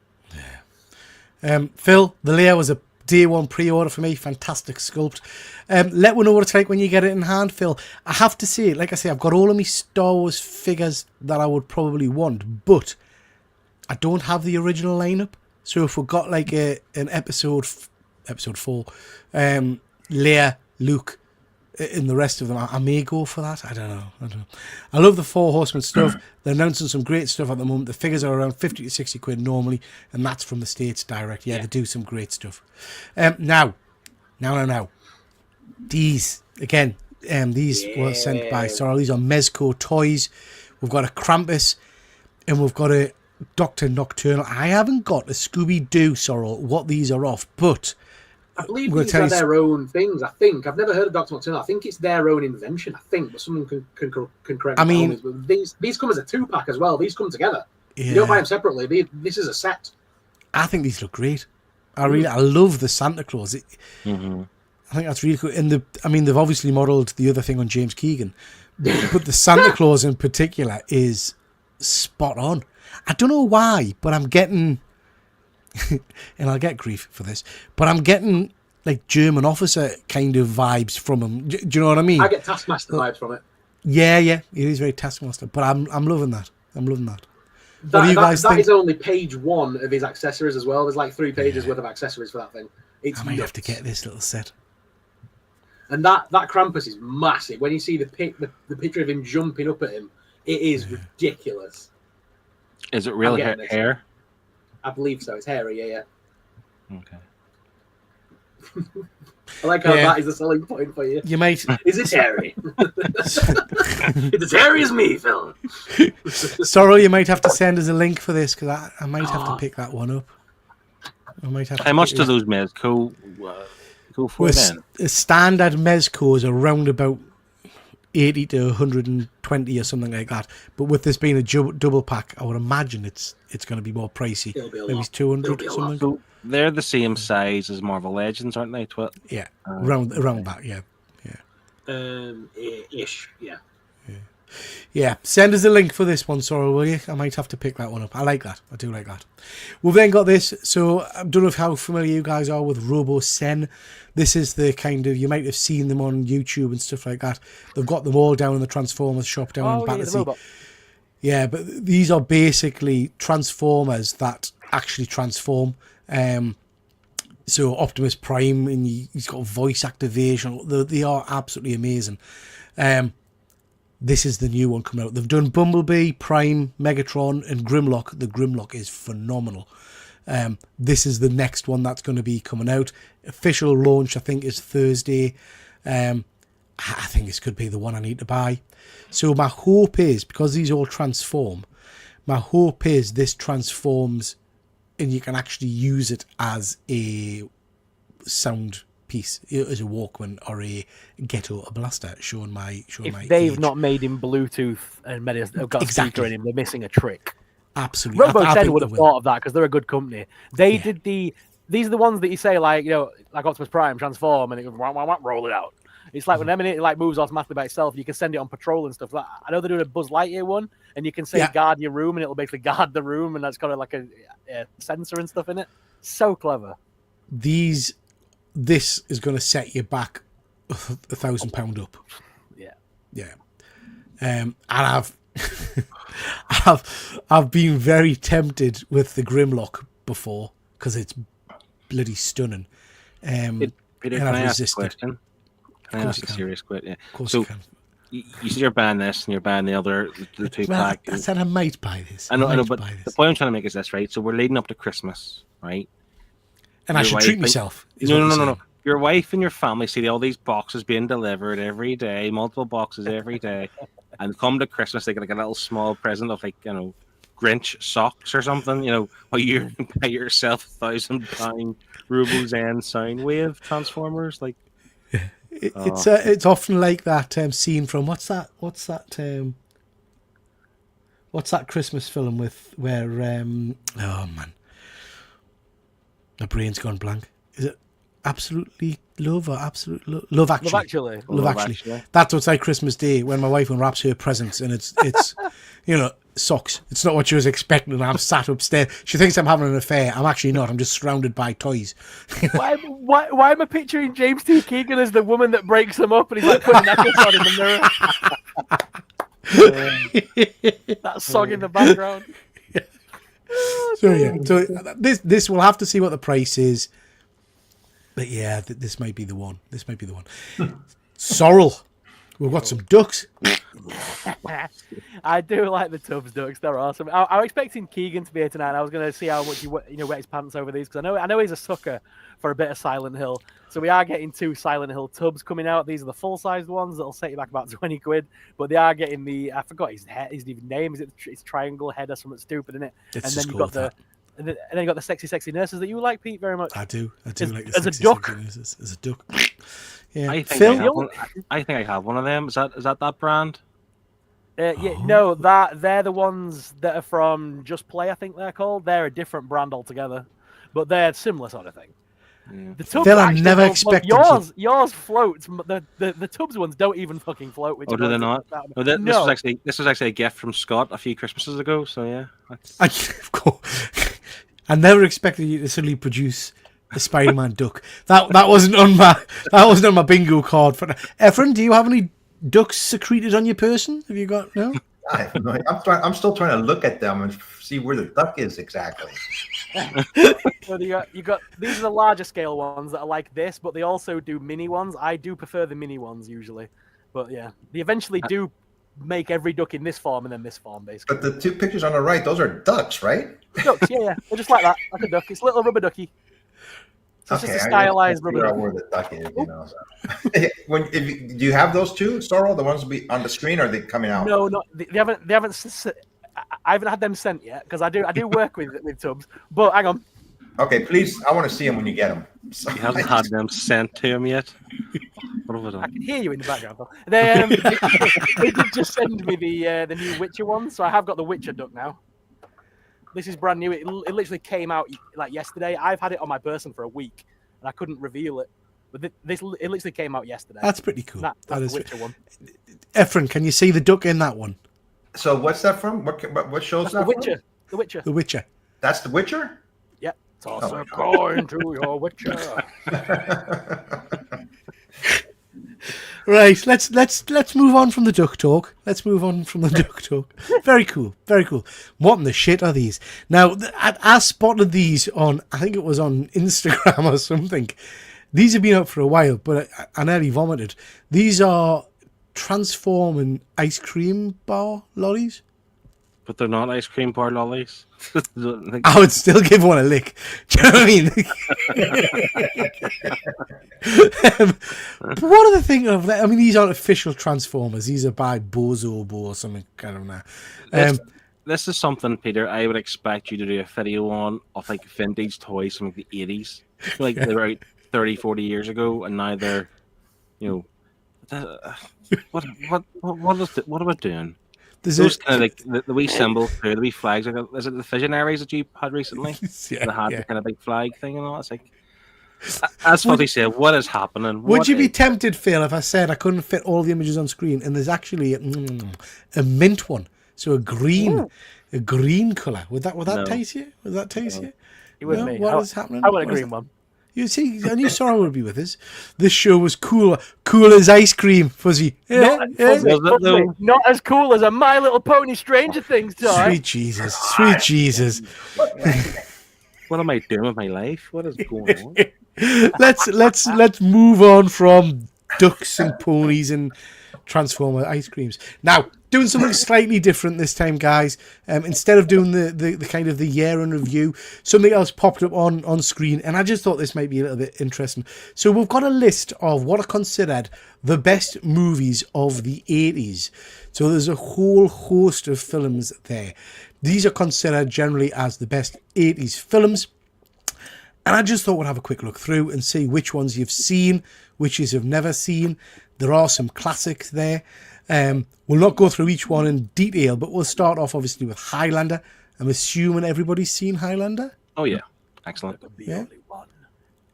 Phil, the layer was a day one pre-order for me. Fantastic sculpt. Let me know what it's like when you get it in hand, Phil. I have to say, like I say, I've got all of my Star Wars figures that I would probably want, but I don't have the original lineup. So if we've got like an episode 4, Leia, Luke, in the rest of them, I may go for that. I don't know. I love the Four Horsemen stuff. They're announcing some great stuff at the moment. The figures are around 50 to 60 quid normally, and that's from the States direct. Yeah, they do some great stuff. Now. These, again, these were sent by Sorrel. These are Mezco toys. We've got a Krampus, and we've got a Dr. Nocturnal. I haven't got a Scooby-Doo, Sorrel, what these are off, but I believe these are their own things. I think I've never heard of Dr. Nocturnal. I think it's their own invention. I think, but someone can correct me. I mean, these come as a 2-pack as well. These come together. Yeah. You don't buy them separately. This is a set. I think these look great. I love the Santa Claus. I think that's really cool. And they've obviously modelled the other thing on James Keegan, but the Santa Claus in particular is spot on. I don't know why, but I'm getting. And I'll get grief for this, but I'm getting like German officer kind of vibes from him. Do you know what I mean? I get Taskmaster vibes from it. Yeah, it is very Taskmaster, but I'm loving that. What do you guys think? That is only page 1 of his accessories as well. There's like 3 pages worth of accessories for that thing. I might have to get this little set. And that Krampus is massive. When you see the picture of him jumping up at him, it is ridiculous. Is it real hair? I believe so. It's hairy, yeah. Okay. I like how that is the selling point for you. You might. Is it hairy? It's as hairy as me, Phil. Sorry, you might have to send us a link for this because I might have to pick that one up. I might have. How much do those Mezco go for then? A standard Mezco is around about 80 to 120 or something like that. But with this being a double pack, I would imagine it's going to be more pricey. Maybe it's 200 or something. So they're the same size as Marvel Legends, aren't they? Yeah, around that. Yeah. Ish. Yeah. Yeah, send us a link for this one, Sorrel, will you? I might have to pick that one up. I like that. I do like that. We've then got this. So I don't know how familiar you guys are with Robo Sen. This is the kind of, you might have seen them on YouTube and stuff like that. They've got them all down in the Transformers shop down in Battersea. Yeah, but these are basically Transformers that actually transform. So Optimus Prime, and he's got voice activation. They are absolutely amazing. This is the new one coming out. They've done Bumblebee, Prime, Megatron, and Grimlock. The Grimlock is phenomenal. This is the next one that's going to be coming out. Official launch, I think, is Thursday. I think this could be the one I need to buy. So my hope is, because these all transform, my hope is this transforms and you can actually use it as a sound piece, as a Walkman or a Ghetto Blaster, showing my if they've age. Not made him Bluetooth and got a speaker in him, they're missing a trick. Absolutely. Robo10 would have thought of that because they're a good company. They did these are the ones that you say, like, like Optimus Prime transform and it goes wah, wah, wah, roll it out. It's like whenever it like moves automatically by itself, you can send it on patrol and stuff like that. I know they're doing a Buzz Lightyear one, and you can say guard your room, and it'll basically guard the room, and that's got like a sensor and stuff in it. So clever. This is going to set you back £1,000 up. Yeah. And I've been very tempted with the Grimlock before because it's bloody stunning. Peter, can I ask a question? Can I ask a serious question? Yeah. Of course so, you can. You said you're buying this and you're buying the other, the 2-pack. I said I might buy this. I know, but the point I'm trying to make is this, right? So we're leading up to Christmas, right? And I should treat myself. No. Your wife and your family see all these boxes being delivered every day, multiple boxes every day, and come to Christmas, they get like a little small present of like, Grinch socks or something, while you buy yourself £1,000 Robo-Zen Soundwave Transformers, like. It's often like that scene from what's that Christmas film where my brain's gone blank. Is it Absolutely Love or Absolute Love Actually. Love Actually. Love Actually. That's what's like Christmas Day when my wife unwraps her presents and it's socks. It's not what she was expecting, and I'm sat upstairs. She thinks I'm having an affair. I'm actually not. I'm just surrounded by toys. Why am I picturing James T. Keegan as the woman that breaks them up and he's like putting necklace on in the mirror? That song in the background. So this we'll have to see what the price is. But yeah, this might be the one. Sorrel. We've got some ducks. I do like the Tubbs ducks. They're awesome. I was expecting Keegan to be here tonight. I was going to see how much he wet his pants over these, because I know he's a sucker for a bit of Silent Hill. So we are getting 2 Silent Hill Tubbs coming out. These are the full-sized ones that'll set you back about 20 quid. But they are getting I forgot his name. Is it his triangle head or something stupid in it? It's and just then you've got and then you got the sexy nurses that you like, Pete, very much. I do like the as a sexy duck. nurses. As a duck. Yeah. I think Phil? I think I have one of them. Is that brand? No, they're the ones that are from Just Play, I think they're called. They're a different brand altogether, but they're a similar sort of thing. Yeah. The Tubbs Phil, I actually never don't float. expected yours floats. The Tubbs ones don't even fucking float. Which Oh, do they not? no. This was actually a gift from Scott a few Christmases ago. So yeah, Of course. I never expected you to suddenly produce a Spider-Man duck. That wasn't on my bingo card. Efren, do you have any ducks secreted on your person? Have you got no? I have no idea. I'm still trying to look at them and see where the duck is exactly. So you got these are the larger scale ones that are like this, but they also do mini ones. I do prefer the mini ones usually, but yeah, they eventually do make every duck in this form and then this form basically. But the 2 pictures on the right, those are ducks, right? Ducks, yeah, they're just like that, like a duck. It's a little rubber ducky. So it's just a stylized rubber duck. Where the duck is, So. Do you have those 2, Sorrel? The ones to be on the screen, or are they coming out? No, they haven't. I haven't had them sent yet because I do work with Tubbs. But hang on. Okay, please. I want to see them when you get them. you haven't had them sent to him yet. What have I I done? can hear you in the background. Though. They did just send me the new Witcher one, so I have got the Witcher duck now. This is brand new. It literally came out like yesterday. I've had it on my person for a week, and I couldn't reveal it. But it literally came out yesterday. That's pretty cool. That's That is the Witcher one. Efren, can you see the duck in that one? So what's that from? What show's That's that the Witcher. from? The Witcher. The Witcher. That's The Witcher? Yep. Toss Oh, a coin to your Witcher. Right, let's move on from the duck talk. Very cool, very cool. What in the shit are these? Now, I spotted these on, I think it was on Instagram or something. These have been out for a while, but I nearly vomited. These are transforming ice cream bar lollies. But they're not ice cream bar lollies. I would still give one a lick. Do you know what I mean? But what are the thing of that? I mean, these aren't official Transformers. These are by Bozobo or something. I don't know. This is something, Peter, I would expect you to do a video on of like vintage toys from like the 80s. Like they were out 30, 40 years ago, and now they're, what am I doing? Those kind of like the wee symbol, the wee flags. Is it the Visionaries that you had recently? Yeah, That had yeah. the kind of big flag thing and all. It's like, as what he said, what is happening? Would you be tempted, Phil, if I said I couldn't fit all the images on screen, and there's actually a mint one, so a green colour? Would that No. taste you? Would that taste you? It would be. What is happening? I want a What is green one. You see, I knew Sorrow would be with us. This show was cool as ice cream, Fuzzy. Not, Yeah. not as cool as a My Little Pony Stranger Things toy. Sweet Jesus, sweet Jesus. What am I doing with my life? What is going on? Let's move on from ducks and ponies and Transformer ice creams. Now, doing something slightly different this time, guys. Instead of doing the kind of the year in review, something else popped up on screen, and I just thought this might be a little bit interesting. So we've got a list of what are considered the best movies of the 80s. So there's a whole host of films there. These are considered generally as the best 80s films. And I just thought we'd have a quick look through and see which ones you've seen, which you've never seen. There are some classics there. We'll not go through each one in detail, but we'll start off obviously with Highlander. I'm assuming everybody's seen Highlander. Oh yeah, excellent. Yeah.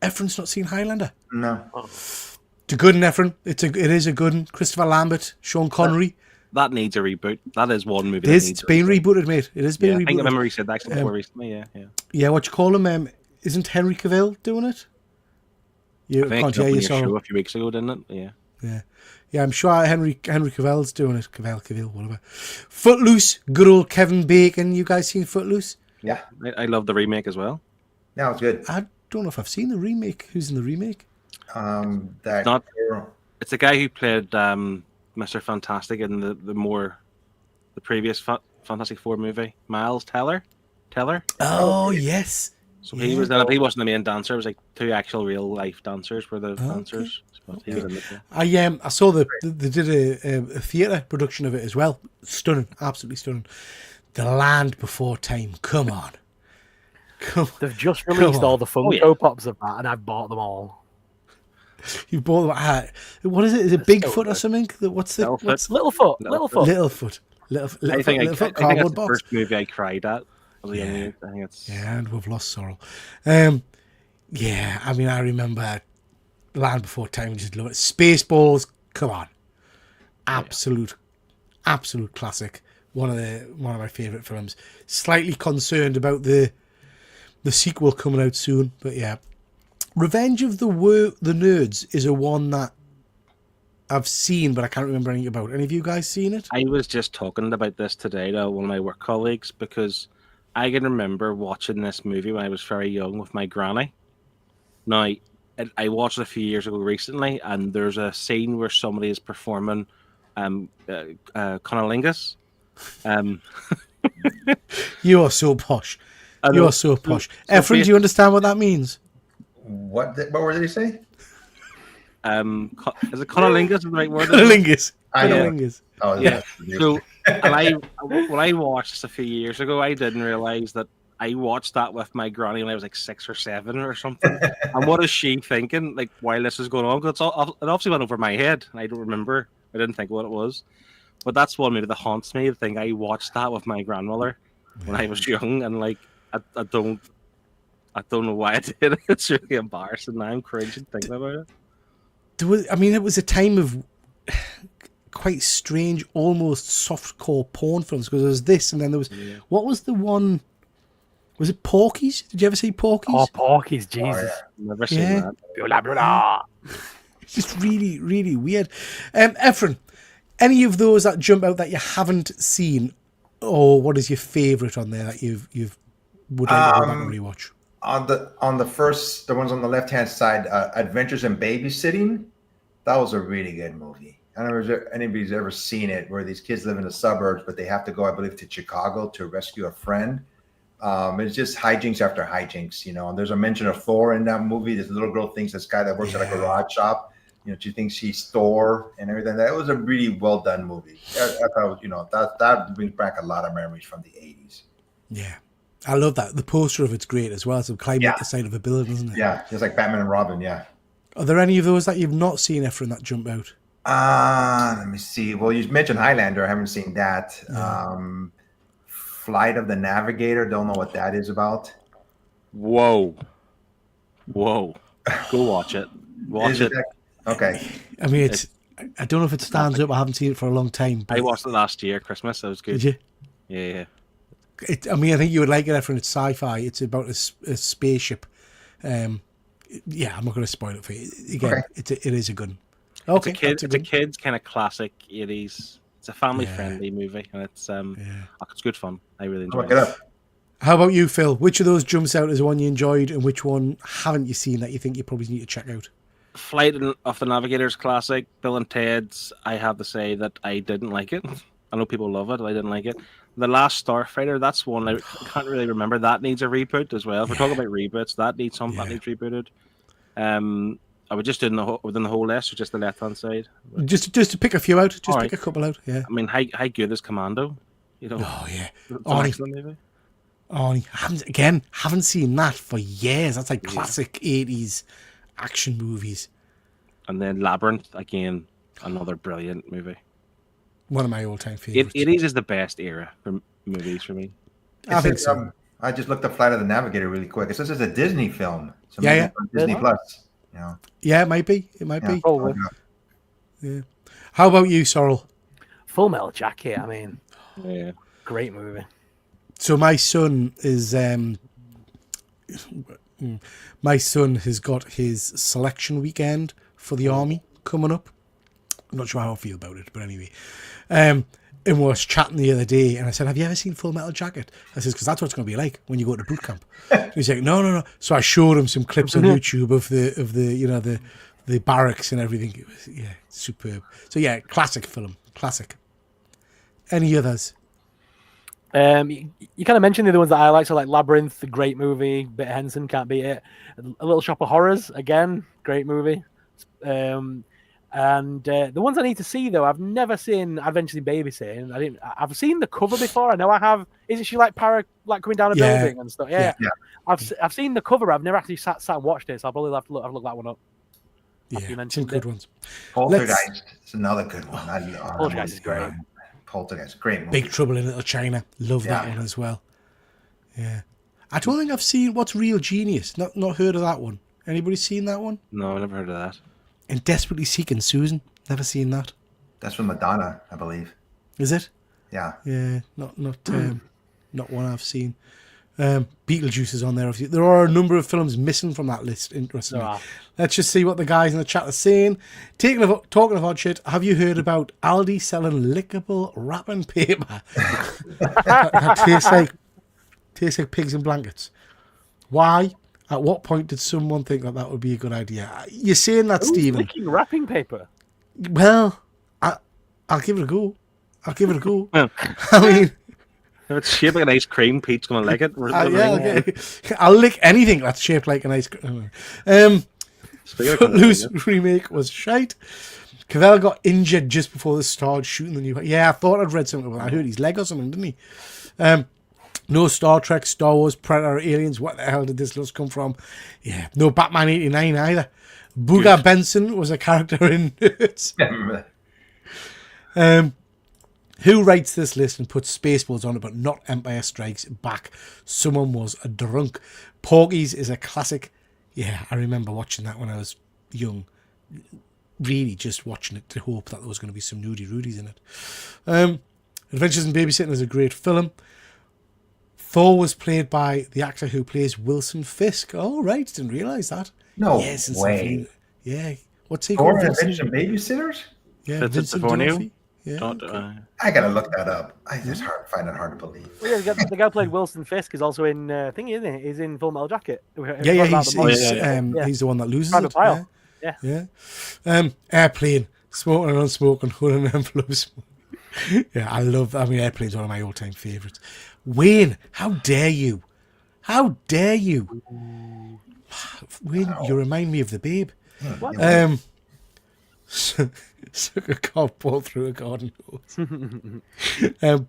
Ephron's not seen Highlander. No. It's a good one, Ephron. It is a good one. Christopher Lambert, Sean Connery. That needs a reboot. That is one movie. It's been rebooted, mate. It has been Yeah, rebooted. I think I remember he said that before recently. Yeah. Yeah, what you call him? Isn't Henry Cavill doing it? You I think can't it hear was you, on your sorry. show a few weeks ago, didn't it? Yeah. Yeah, I'm sure Henry Cavill's doing it. Cavill, whatever. Footloose, good old Kevin Bacon. You guys seen Footloose? Yeah. I love the remake as well. No, it's good. I don't know if I've seen the remake. Who's in the remake? That Not- girl. It's the guy who played Mr. Fantastic in the previous Fantastic Four movie, Miles Teller. Oh, yes. So he was he wasn't the main dancer. It was like two actual real life dancers were the dancers. But he was in it. I saw they did a theatre production of it as well. Stunning, absolutely stunning. The Land Before Time. Come on. They've just released all the Funko Pops of that, and I've bought them all. You bought them. What is it? Is it Bigfoot or something? What's the Littlefoot. Littlefoot? I think Littlefoot that's cardboard the box. first movie I cried at. I was a young age. I think it's Yeah, and we've lost Sorrel. Yeah, I mean, I remember Land Before Time. Just love it. Spaceballs. Come on, absolute classic. One of my favourite films. Slightly concerned about the sequel coming out soon, but yeah. Revenge of the Nerds is a one that I've seen, but I can't remember anything about. Any of you guys seen it? I was just talking about this today to one of my work colleagues because I can remember watching this movie when I was very young with my granny. Now, I watched it a few years ago recently, and there's a scene where somebody is performing Conolingus. You are so posh. You are so posh. Ephron, do you understand what that means? What did he say? Is it Conolingus the right word? Conolingus. I know. Conolingus. Oh, Yeah. So, when I watched this a few years ago, I didn't realize that I watched that with my granny when I was like 6 or 7 or something. And what is she thinking, like, while this is going on? Because it obviously went over my head, and I don't remember. I didn't think what it was. But that's one movie that haunts me. The thing I watched that with my grandmother when I was young, and like, I don't know why I did it. It's really embarrassing. Now I'm cringing thinking about it. It was a time of quite strange, almost softcore porn films, because there was this, and then there was what was the one? Was it Porky's? Did you ever see Porky's? Oh, Porky's, Jesus! Never seen that. Blah, blah, blah. It's just really, really weird. Ephron, any of those that jump out that you haven't seen, or what is your favourite on there that you've would like to go back and rewatch? On the first, the ones on the left hand side, Adventures in Babysitting. That was a really good movie. I don't know if anybody's ever seen it, where these kids live in the suburbs, but they have to go, I believe, to Chicago to rescue a friend. It's just hijinks after hijinks, And there's a mention of Thor in that movie. This little girl thinks this guy that works at a garage shop, she thinks he's Thor and everything. That was a really well done movie. I thought, that brings back a lot of memories from the 80s. Yeah, I love that. The poster of it's great as well. It's climbing up the side of a building, isn't it? Yeah, just like Batman and Robin. Yeah. Are there any of those that you've not seen, Ephron, that jump out? Let me see. Well, you mentioned Highlander. I haven't seen that. Yeah. Flight of the Navigator. Don't know what that is about. Whoa. Go watch it. Watch it. Okay. I mean, I don't know if it stands up. I haven't seen it for a long time. But I watched it last year, Christmas. That was good. Did you? Yeah. I think you would like it, Ephron. It's sci-fi. It's about a spaceship. I'm not going to spoil it for you. Again, it is a good one. Okay, it's a kid's kind of classic 80s. It's a family-friendly movie, and it's good fun. I really enjoy it. How about you, Phil? Which of those jumps out as the one you enjoyed, and which one haven't you seen that you think you probably need to check out? Flight of the Navigator's classic. Bill and Ted's, I have to say that I didn't like it. I know people love it, but I didn't like it. The Last Starfighter, that's one I can't really remember. That needs a reboot as well. If we're talking about reboots, that needs rebooted. I would just do within the whole list, or just the left-hand side? Just to pick a few out. Just pick a couple out, yeah. I mean, how good is Commando? Oh, yeah. Haven't seen that for years. That's like classic 80s action movies. And then Labyrinth, again, another brilliant movie. One of my all-time favorites. 80s is the best era for movies for me. I think so. I just looked up Flight of the Navigator really quick. It says it's a Disney film. So Yeah, maybe yeah. it's on Disney Yeah. Plus. You know. Yeah, it might be. It might Yeah. be. Probably. Yeah. How about you, Sorrel? Full Metal Jacket. I mean, Yeah. great movie. So my son is my son has got his selection weekend for the army coming up. I'm not sure how I feel about it, but anyway. And we was chatting the other day, and I said, "Have you ever seen Full Metal Jacket?" I says, "Because that's what it's going to be like when you go to boot camp." He's like, "No." So I showed him some clips on YouTube of the barracks and everything. It was superb. So yeah, classic film, classic. Any others? You kind of mentioned the other ones that I like, so like Labyrinth, a great movie. Bit of Henson, can't beat it. A Little Shop of Horrors, again, great movie. And the ones I need to see though, I've never seen Adventures in Babysitting. I've seen the cover before. I know I have. Isn't she like coming down a building and stuff? Yeah. I've seen the cover. I've never actually sat and watched it, so I'll probably have to look that one up. Yeah, some good ones. Poltergeist is another good one. Poltergeist is great. Poltergeist, great movie. Big Trouble in Little China. Love that one as well. Yeah. I don't think I've seen What's Real Genius. Not heard of that one. Anybody seen that one? No, I never heard of that. And Desperately Seeking Susan. Never seen that. That's from Madonna, I believe. Is it? Yeah. Yeah, not one I've seen. Beetlejuice is on there. Obviously. There are a number of films missing from that list, interestingly. Let's just see what the guys in the chat are saying. Talking of odd shit, have you heard about Aldi selling lickable wrapping paper? that tastes like pigs in blankets. Why? At what point did someone think that would be a good idea? You're saying that, Stephen. Licking wrapping paper. Well, I'll give it a go. I mean, If it's shaped like an ice cream, Pete's gonna like it. I'll lick anything that's shaped like an ice cream. Footloose remake was shite. Cavell got injured just before the start shooting the new. Yeah, I thought I'd read something. I heard his leg or something, didn't he? No Star Trek, Star Wars, Predator, Aliens. What the hell did this list come from? Yeah, no Batman 89 either. Booger Benson was a character in Nerds. Who writes this list and puts Spaceballs on it, but not Empire Strikes Back? Someone was a drunk. Porky's is a classic. Yeah, I remember watching that when I was young. Really just watching it to hope that there was going to be some nudie rudies in it. Adventures in Babysitting is a great film. Thor was played by the actor who plays Wilson Fisk. Oh, right. Didn't realise that. No yes, way. Yeah. What's he Thor called? and Adventures in Babysitters? Yeah, Vincent Vincent D'Onofrio? D'Onofrio. Yeah. I gotta look that up. I just find it hard to believe. Well, yeah, the guy who played Wilson Fisk is also in thingy, isn't he? He's in Full Metal Jacket. He's the one that loses Private it. Pile. Yeah. Airplane, smoking and unsmoking, holding an envelope. Yeah, Airplane's one of my all-time favourites. Wayne, how dare you? How dare you? Wayne, you remind me of the Babe. What? Suck a cob ball through a garden hose.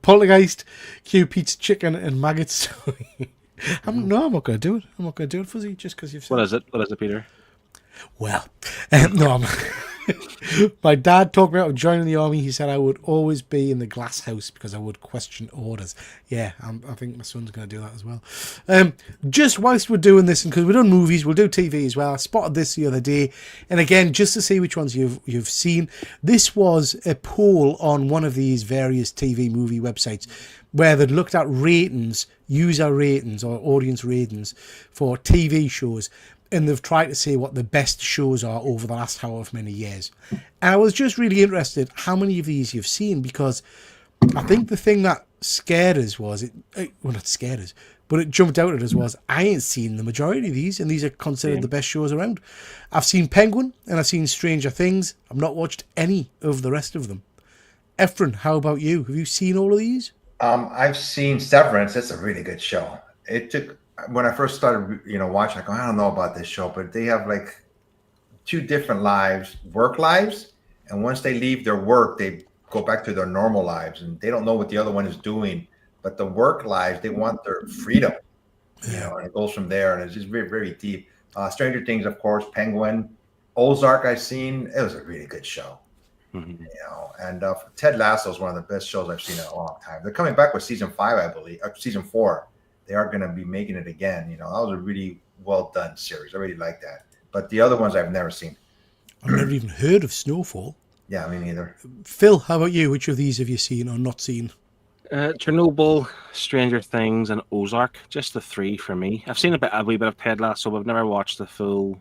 Poltergeist, Q Pizza Chicken, and Maggot Story. I'm not going to do it. I'm not going to do it, Fuzzy, just because you've said What is it, Peter? Well, no, my dad talked me out of joining the army. He said I would always be in the glass house because I would question orders. Yeah, I think my son's going to do that as well. Just whilst we're doing this, and because we've done movies, we'll do TV as well. I spotted this the other day, and again, just to see which ones you've seen. This was a poll on one of these various TV movie websites where they'd looked at ratings, user ratings or audience ratings for TV shows. And they've tried to say what the best shows are over the last however many years. And I was just really interested how many of these you've seen, because I think the thing that scared us was, not scared us, but it jumped out at us was, I ain't seen the majority of these, and these are considered the best shows around. I've seen Penguin, and I've seen Stranger Things. I've not watched any of the rest of them. Efren, how about you? Have you seen all of these? I've seen Severance. It's a really good show. It took... When I first started, watching, I don't know about this show, but they have like two different lives, work lives, and once they leave their work, they go back to their normal lives, and they don't know what the other one is doing. But the work lives, they want their freedom, and it goes from there, and it's just very, very deep. Stranger Things, of course, Penguin, Ozark. I've seen. It was a really good show, and Ted Lasso is one of the best shows I've seen in a long time. They're coming back with season 5, I believe, season 4. they are going to be making it again. You know, that was a really well done series. I really like that. But the other ones I've never seen. I've never even heard of Snowfall. Yeah, me neither. Phil, how about you? Which of these have you seen or not seen? Chernobyl, Stranger Things, and Ozark. Just the three for me. I've seen a wee bit of Ted Lasso, but I've never watched the full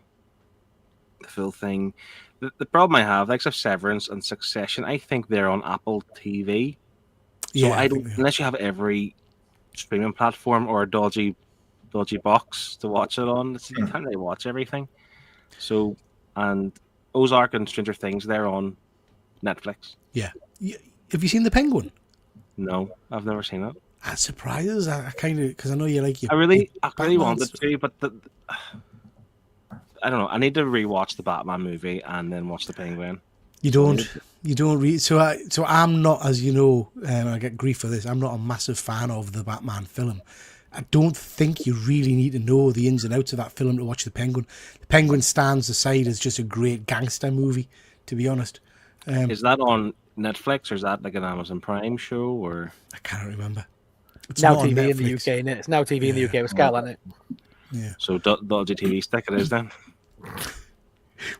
thing. The problem I have, like of Severance and Succession, I think they're on Apple TV. So Yeah, I think don't, they are. unless you have every streaming platform or a dodgy box to watch it on, you can't really watch everything. So, and Ozark and Stranger Things, they're on Netflix. Yeah. Have you seen The Penguin? No, I've never seen it. That surprises. I kind of, because I know you like your. I really Batman wanted stuff. to, but I don't know. I need to rewatch the Batman movie and then watch the Penguin. You don't read. So I'm not, as you know, I get grief for this. I'm not a massive fan of the Batman film. I don't think you really need to know the ins and outs of that film to watch The Penguin. The Penguin stands aside as just a great gangster movie, to be honest. Is that on Netflix or is that like an Amazon Prime show or? I can't remember. It's Now not on TV in the Netflix. UK, innit? It's now TV in the UK with Skyline, innit? Yeah, So dodgy TV stick it is then.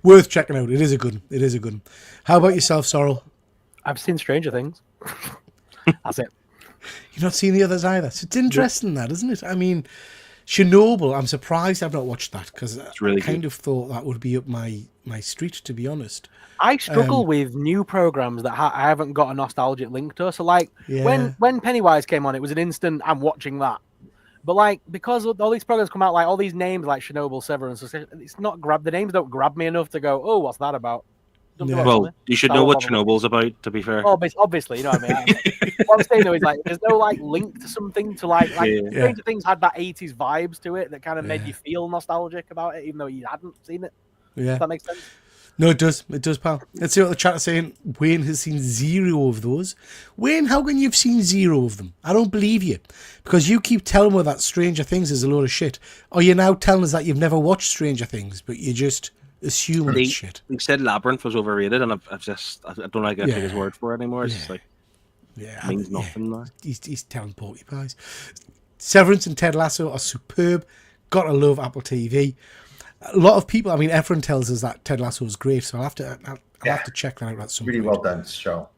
worth checking out. It is a good one. It is a good one. How about yourself, Sorrel? I've seen Stranger Things. That's it. You've not seen the others either. So it's interesting, that, isn't it? I mean, Chernobyl, I'm surprised I've not watched that because really I kind of thought that would be up my street, to be honest. I struggle with new programs that I haven't got a nostalgic link to. So, like, Yeah. when Pennywise came on, it was an instant, I'm watching that. But, like, because all these programs come out, like, all these names, like Chernobyl, Severance, it's not the names don't grab me enough to go, oh, what's that about? Don't do Yeah. it, Well, really. you should So know I'll what have a look. Chernobyl's about. To be fair, Obviously, you know what I mean. What I'm saying though is like, there's no like link to something to like Yeah. Stranger Things had that 80s vibes to it that kind of made Yeah. you feel nostalgic about it, even though you hadn't seen it. Yeah. Does that make sense? No, it does. It does, pal. Let's see what the chat is saying. Wayne has seen 0 of those. Wayne, how can you have seen 0 of them? I don't believe you. Because you keep telling me that Stranger Things is a load of shit. Or you're now telling us that you've never watched Stranger Things, but you just assume it's shit. he said Labyrinth was overrated, and I don't know. I can take his Yeah. word for it anymore. It's Yeah. just like Yeah, means yeah. nothing now. He's telling porcupines. Severance and Ted Lasso are superb. Gotta love Apple TV. A lot of people, I mean, Efren tells us that Ted Lasso is great, so I'll have to check that out at some Really point. well done show.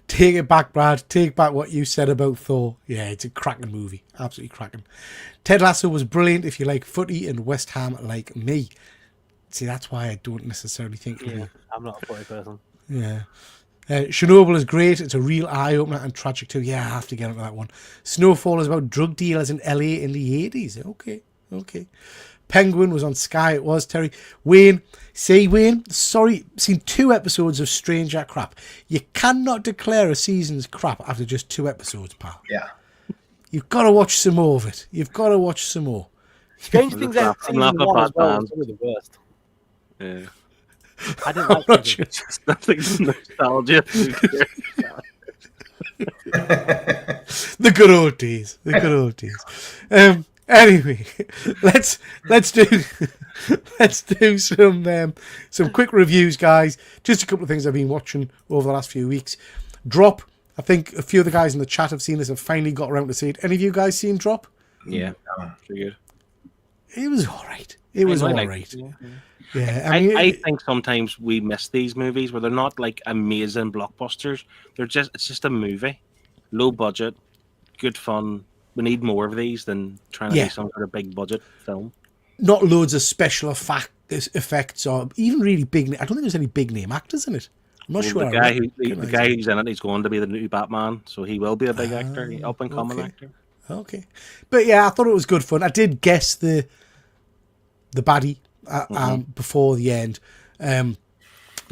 Take it back, Brad. Take back what you said about Thor. Yeah, it's a cracking movie. Absolutely cracking. Ted Lasso was brilliant if you like footy and West Ham like me. See, that's why I don't necessarily think it'll Yeah, be. I'm not a funny person. Yeah. Chernobyl is great. It's a real eye-opener and tragic too. Yeah, I have to get into that one. Snowfall is about drug dealers in LA in the 80s. Okay. Penguin was on Sky. It was, Terry. Wayne, sorry, seen 2 episodes of Stranger crap. You cannot declare a season's crap after just 2 episodes, pal. Yeah. You've got to watch some more of it. You've got to watch some more. Strange Things I'm season not a 1 bad as well man. was probably the worst. Yeah, I didn't like Not Stranger sure. it's nothing nostalgia. The good old days. The good old days. Anyway, let's do some quick reviews, guys. Just a couple of things I've been watching over the last few weeks. Drop. I think a few of the guys in the chat have seen this. Have finally got around to see it. Any of you guys seen Drop? Yeah, pretty good. It was all right. It was I all like right. it, yeah. Yeah, I mean, I think sometimes we miss these movies where they're not like amazing blockbusters. It's just a movie, low budget, good fun. We need more of these than trying to Yeah. be some sort of big budget film. not loads of special effects or even really big. I don't think there's any big name actors in it. I'm not Well, sure. the guy who's in it, he's going to be the new Batman, so he will be a big actor, up and coming okay. actor. Okay, but yeah, I thought it was good fun. I did guess the baddie before the end,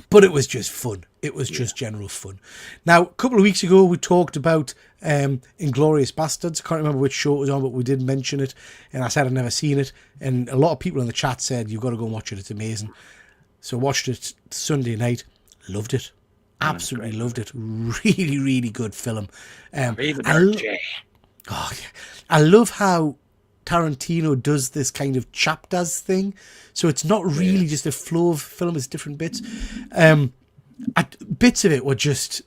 but it was just fun. It was just general fun. Now, a couple of weeks ago, we talked about Inglourious Bastards. I can't remember which show it was on, but we did mention it, and I said I'd never seen it, and a lot of people in the chat said you've got to go and watch it. It's amazing. So watched it Sunday night. Loved it. Absolutely loved it. Really, really good film. I love how Tarantino does this kind of chapters thing. So it's not really just a flow of film, it's different bits. Bits of it were just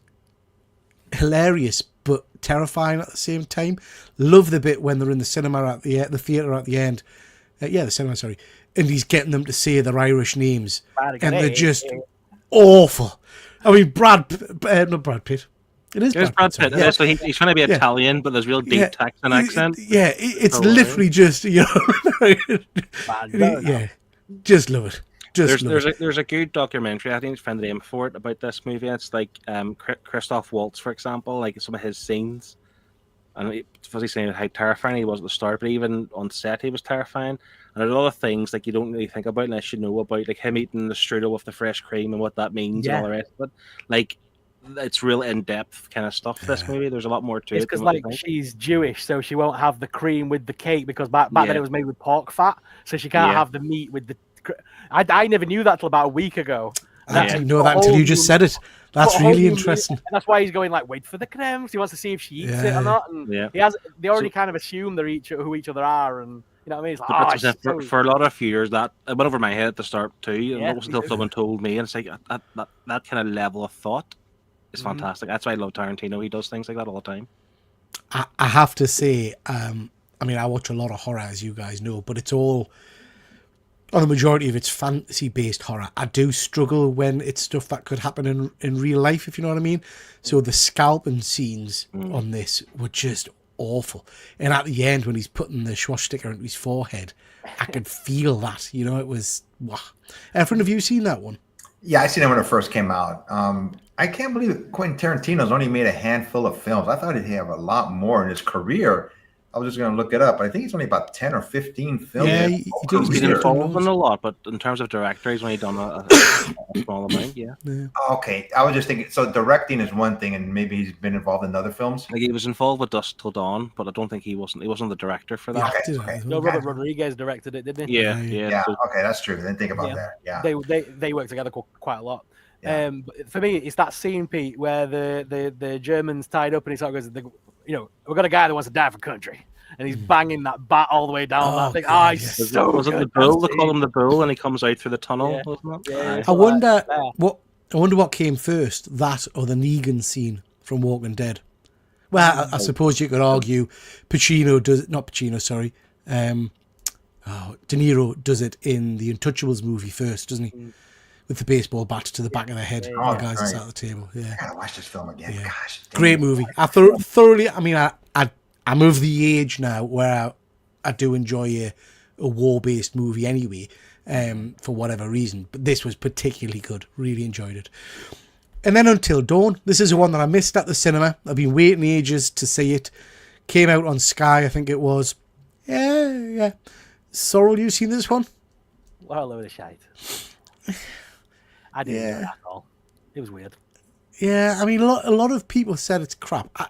hilarious but terrifying at the same time. Love the bit when they're in the cinema at the theater at the end. The cinema, sorry. And he's getting them to say their Irish names, and they're just awful. I mean, not Brad Pitt. It is Brad Pitt. Pitt. Yeah. So he's trying to be Italian, but there's real deep Texan accent. Yeah, it's literally just just love it. There's a good documentary. I think it's found the name for it about this movie. It's like Christoph Waltz, for example, like some of his scenes, and he's saying how terrifying he was at the start, but even on set he was terrifying. And there's a lot of things like you don't really think about unless you know about, like him eating the strudel with the fresh cream and what that means and all the rest of it. Like, it's real in-depth kind of stuff. This movie, there's a lot more to it. It's because like she's Jewish, so she won't have the cream with the cake because back then it was made with pork fat, so she can't have the meat with the. I never knew that till about a week ago. I didn't know that until you just said it. That's really interesting. And that's why he's going like, wait for the creme. He wants to see if she eats it or not. And they already kind of assume they're who each other are, and you know what I mean. It's like, for a lot of years that it went over my head at the start too. And it wasn't until someone told me, and it's like that kind of level of thought is fantastic. That's why I love Tarantino. He does things like that all the time. I have to say, I mean, I watch a lot of horror, as you guys know, but it's all. On the majority of it's fantasy-based horror. I do struggle when it's stuff that could happen in real life, if you know what I mean. So the scalping scenes on this were just awful. And at the end, when he's putting the swastika into his forehead, I could feel that. You know, it was... Wow. Everyone, have you seen that one? Yeah, I seen it when it first came out. I can't believe that Quentin Tarantino's only made a handful of films. I thought he'd have a lot more in his career. I was just going to look it up, but I think it's only about 10 or 15 films. Yeah, he's involved in a lot, but in terms of director, he's only done a small amount, yeah. Okay, I was just thinking, so directing is one thing, and maybe he's been involved in other films? Like he was involved with Dusk Till Dawn, but I don't think he wasn't the director for that. Okay. No, Robert Rodriguez directed it, didn't he? Yeah. So, okay, that's true. I didn't think about that. Yeah. They work together quite a lot. Yeah. For me, it's that scene, Pete, where the German's tied up and he sort of goes, we've got a guy that wants to die for country. And he's banging that bat all the way down that thing. Was it the bull? They call him the bull, and he comes out through the tunnel, wasn't it? Yeah. I wonder what came first, that or the Negan scene from Walking Dead. Well, I suppose you could argue De Niro does it in the Untouchables movie first, doesn't he? With the baseball bat to the back of the head, the guys that sat at the table. Yeah, I gotta watch this film again. Yeah. Gosh, great movie. I thoroughly. I mean, I'm of the age now where I do enjoy a war-based movie anyway, for whatever reason. But this was particularly good. Really enjoyed it. And then Until Dawn. This is the one that I missed at the cinema. I've been waiting ages to see it. Came out on Sky, I think it was. Yeah. Sorrel, you seen this one? What a load of shite. I didn't enjoy it at all. It was weird. Yeah, I mean, a lot of people said it's crap. I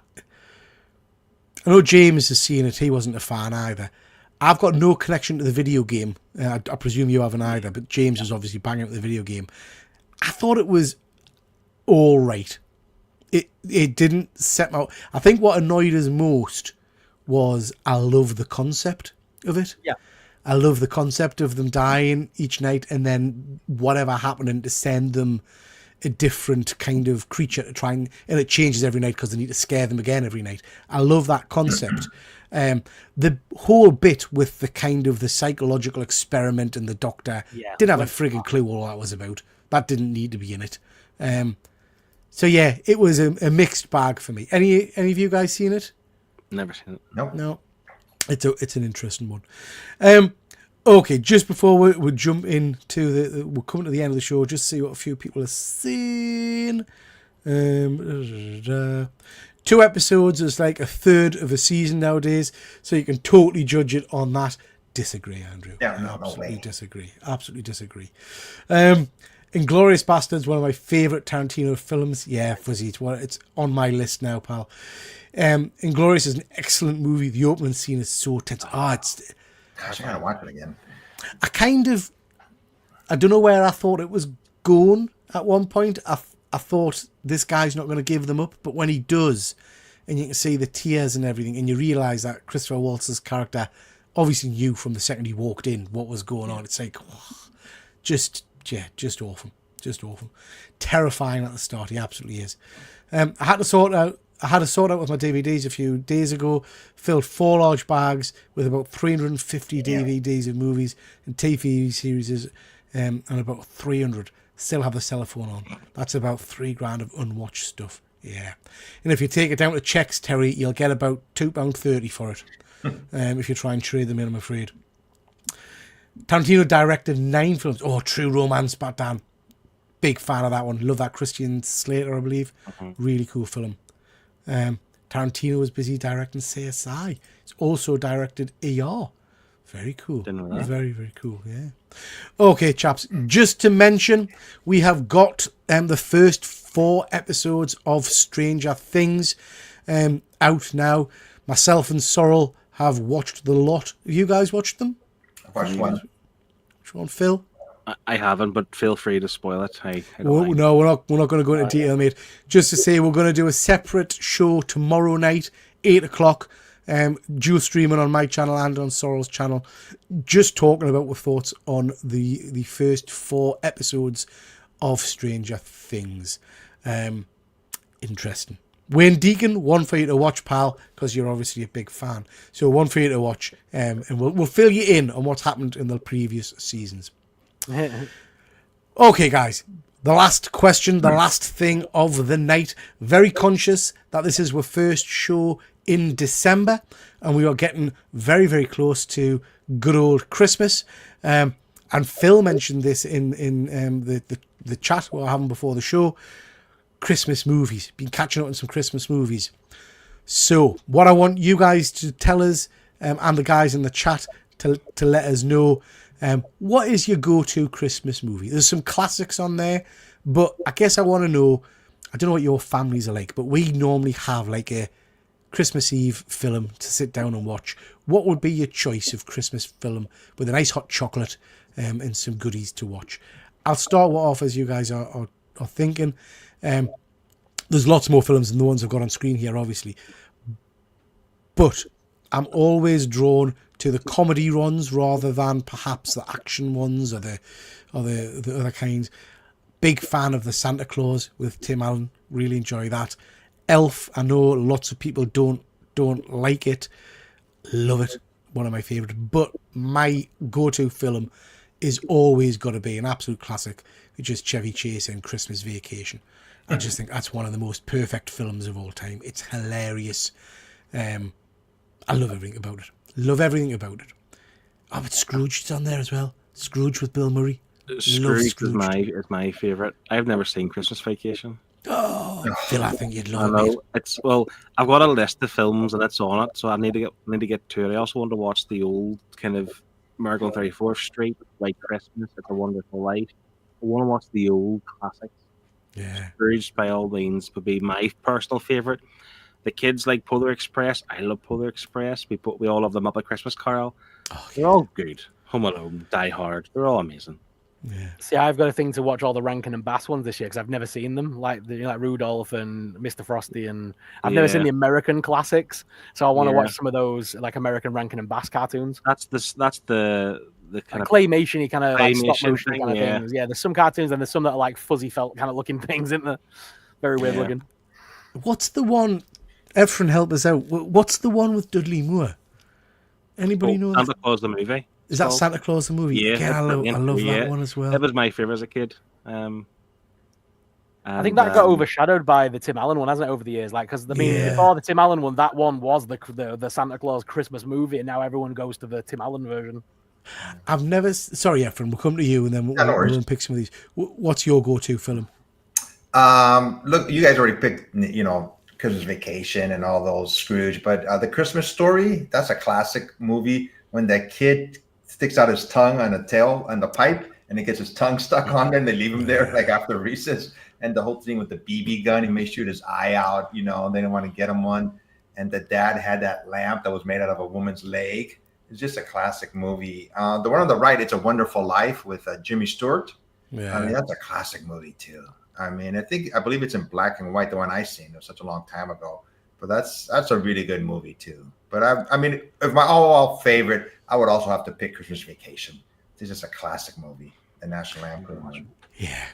know James has seen it. He wasn't a fan either. I've got no connection to the video game. I presume you haven't either, but James is obviously banging up the video game. I thought it was all right. It didn't set my... I think what annoyed us most was I love the concept of it. Yeah. I love the concept of them dying each night and then whatever happening to send them a different kind of creature to try and it changes every night because they need to scare them again every night. I love that concept. The whole bit with the kind of the psychological experiment and the doctor didn't have a frigging clue what that was about. That didn't need to be in it. So yeah, it was a mixed bag for me. Any of you guys seen it? Never seen it. Nope. No. It's an interesting one. Okay, just before we jump into we're coming to the end of the show, just see what a few people are seeing. 2 episodes is like a third of a season nowadays, so you can totally judge it on that. Disagree, Andrew. Yeah, no absolutely way. disagree. Absolutely disagree. Inglourious Basterds, one of my favourite Tarantino films. Yeah, Fuzzy, it's on my list now, pal. Inglourious is an excellent movie. The opening scene is so tense. Gosh, I gotta watch it again. I don't know where I thought it was going at one point. I thought this guy's not going to give them up, but when he does, and you can see the tears and everything, and you realise that Christopher Waltz's character obviously knew from the second he walked in what was going on. It's like, just awful. Just awful. Terrifying at the start. He absolutely is. I had to sort out I had a sort out with my DVDs a few days ago. Filled 4 large bags with about 350 DVDs of movies and TV series, and about 300. Still have the cellophane on. That's about $3,000 of unwatched stuff. Yeah. And if you take it down to checks, Terry, you'll get about £2.30 for it. If you try and trade them in, I'm afraid. Tarantino directed 9 films. Oh, True Romance, Dan. Big fan of that one. Love that. Christian Slater, I believe. Really cool film. Tarantino was busy directing CSI. He's also directed ER. Very cool. Didn't know that. Very, very cool, yeah. Okay, chaps. Just to mention, we have got the first 4 episodes of Stranger Things out now. Myself and Sorrel have watched the lot. Have you guys watched them? I've watched one. Which one, Phil? I haven't, but feel free to spoil it. I don't Well, mind. no, we're not going to go into detail, mate. Just to say, we're going to do a separate show tomorrow night, 8 o'clock, dual streaming on my channel and on Sorrel's channel, just talking about our thoughts on the first 4 episodes of Stranger Things. Interesting. Wayne Deacon, one for you to watch, pal, because you're obviously a big fan. So one for you to watch, and we'll fill you in on what's happened in the previous seasons. Okay, guys, the last question, the last thing of the night. Very conscious that this is our first show in December, and we are getting very, very close to good old Christmas. And Phil mentioned this in the chat we were having before the show. Christmas movies. Been catching up on some Christmas movies. So, what I want you guys to tell us, and the guys in the chat to let us know, what is your go-to Christmas movie? There's some classics on there, but I guess I want to know, I don't know what your families are like, but we normally have like a Christmas Eve film to sit down and watch. What would be your choice of Christmas film with a nice hot chocolate and some goodies to watch? I'll start off as you guys are thinking. There's lots more films than the ones I've got on screen here, obviously. But I'm always drawn to the comedy ones rather than perhaps the action ones or the other kinds. Big fan of the Santa Claus with Tim Allen. Really enjoy that. Elf, I know lots of people don't like it. Love it. One of my favourites. But my go-to film is always got to be an absolute classic, which is Chevy Chase and Christmas Vacation. I just think that's one of the most perfect films of all time. It's hilarious. I love everything about it. Love everything about it. Oh, but Scrooge is on there as well. Scrooge with Bill Murray. Love Scrooge Scrooge. is my favourite. I've never seen Christmas Vacation. Oh, Phil, I think you'd I love it. know it's I've got a list of films and it's on it, so I need to get to it. I also want to watch the old kind of Miracle on 34th Street, White Christmas, It's a Wonderful Life. I want to watch the old classics. Yeah. Scrooge, by all means, would be my personal favourite. The kids like Polar Express. I love Polar Express. We all love them up at Christmas Carol. Oh, They're all good. Home Alone, Die Hard. They're all amazing. yeah. See, I've got a thing to watch all the Rankin and Bass ones this year because I've never seen them, like Rudolph and Mr. Frosty, and I've never seen the American classics. So I want to watch some of those like American Rankin and Bass cartoons. That's the kind of claymation-y kind of like stop claymation motion thing, kind of yeah. things. Yeah, there's some cartoons and there's some that are like fuzzy felt kind of looking things, isn't there? Very weird looking. What's the one? Efren, help us out. What's the one with Dudley Moore? Anybody know that? Santa Claus the movie. Is that Santa Claus the movie? Yeah, Again, I love that one as well. It was my favorite as a kid. I think that got overshadowed by the Tim Allen one, hasn't it, over the years? Like, because before the Tim Allen one, that one was the Santa Claus Christmas movie, and now everyone goes to the Tim Allen version. I've never. Sorry, Efren. We'll come to you, and then we'll pick some of these. What's your go-to film? Look, you guys already picked, Christmas Vacation and all those Scrooge, but the Christmas Story, that's a classic movie when that kid sticks out his tongue on the pipe, and it gets his tongue stuck on there, and they leave him there like after recess. And the whole thing with the BB gun, he may shoot his eye out, they didn't want to get him one. And the dad had that lamp that was made out of a woman's leg. It's just a classic movie. The one on the right, It's a Wonderful Life with Jimmy Stewart. Yeah. I mean, that's a classic movie too. I mean, I believe it's in black and white, the one I seen. It was such a long time ago. But that's a really good movie too. But I mean, if my all favorite, I would also have to pick Christmas Vacation. It's just a classic movie, the National Lampoon one. Yeah.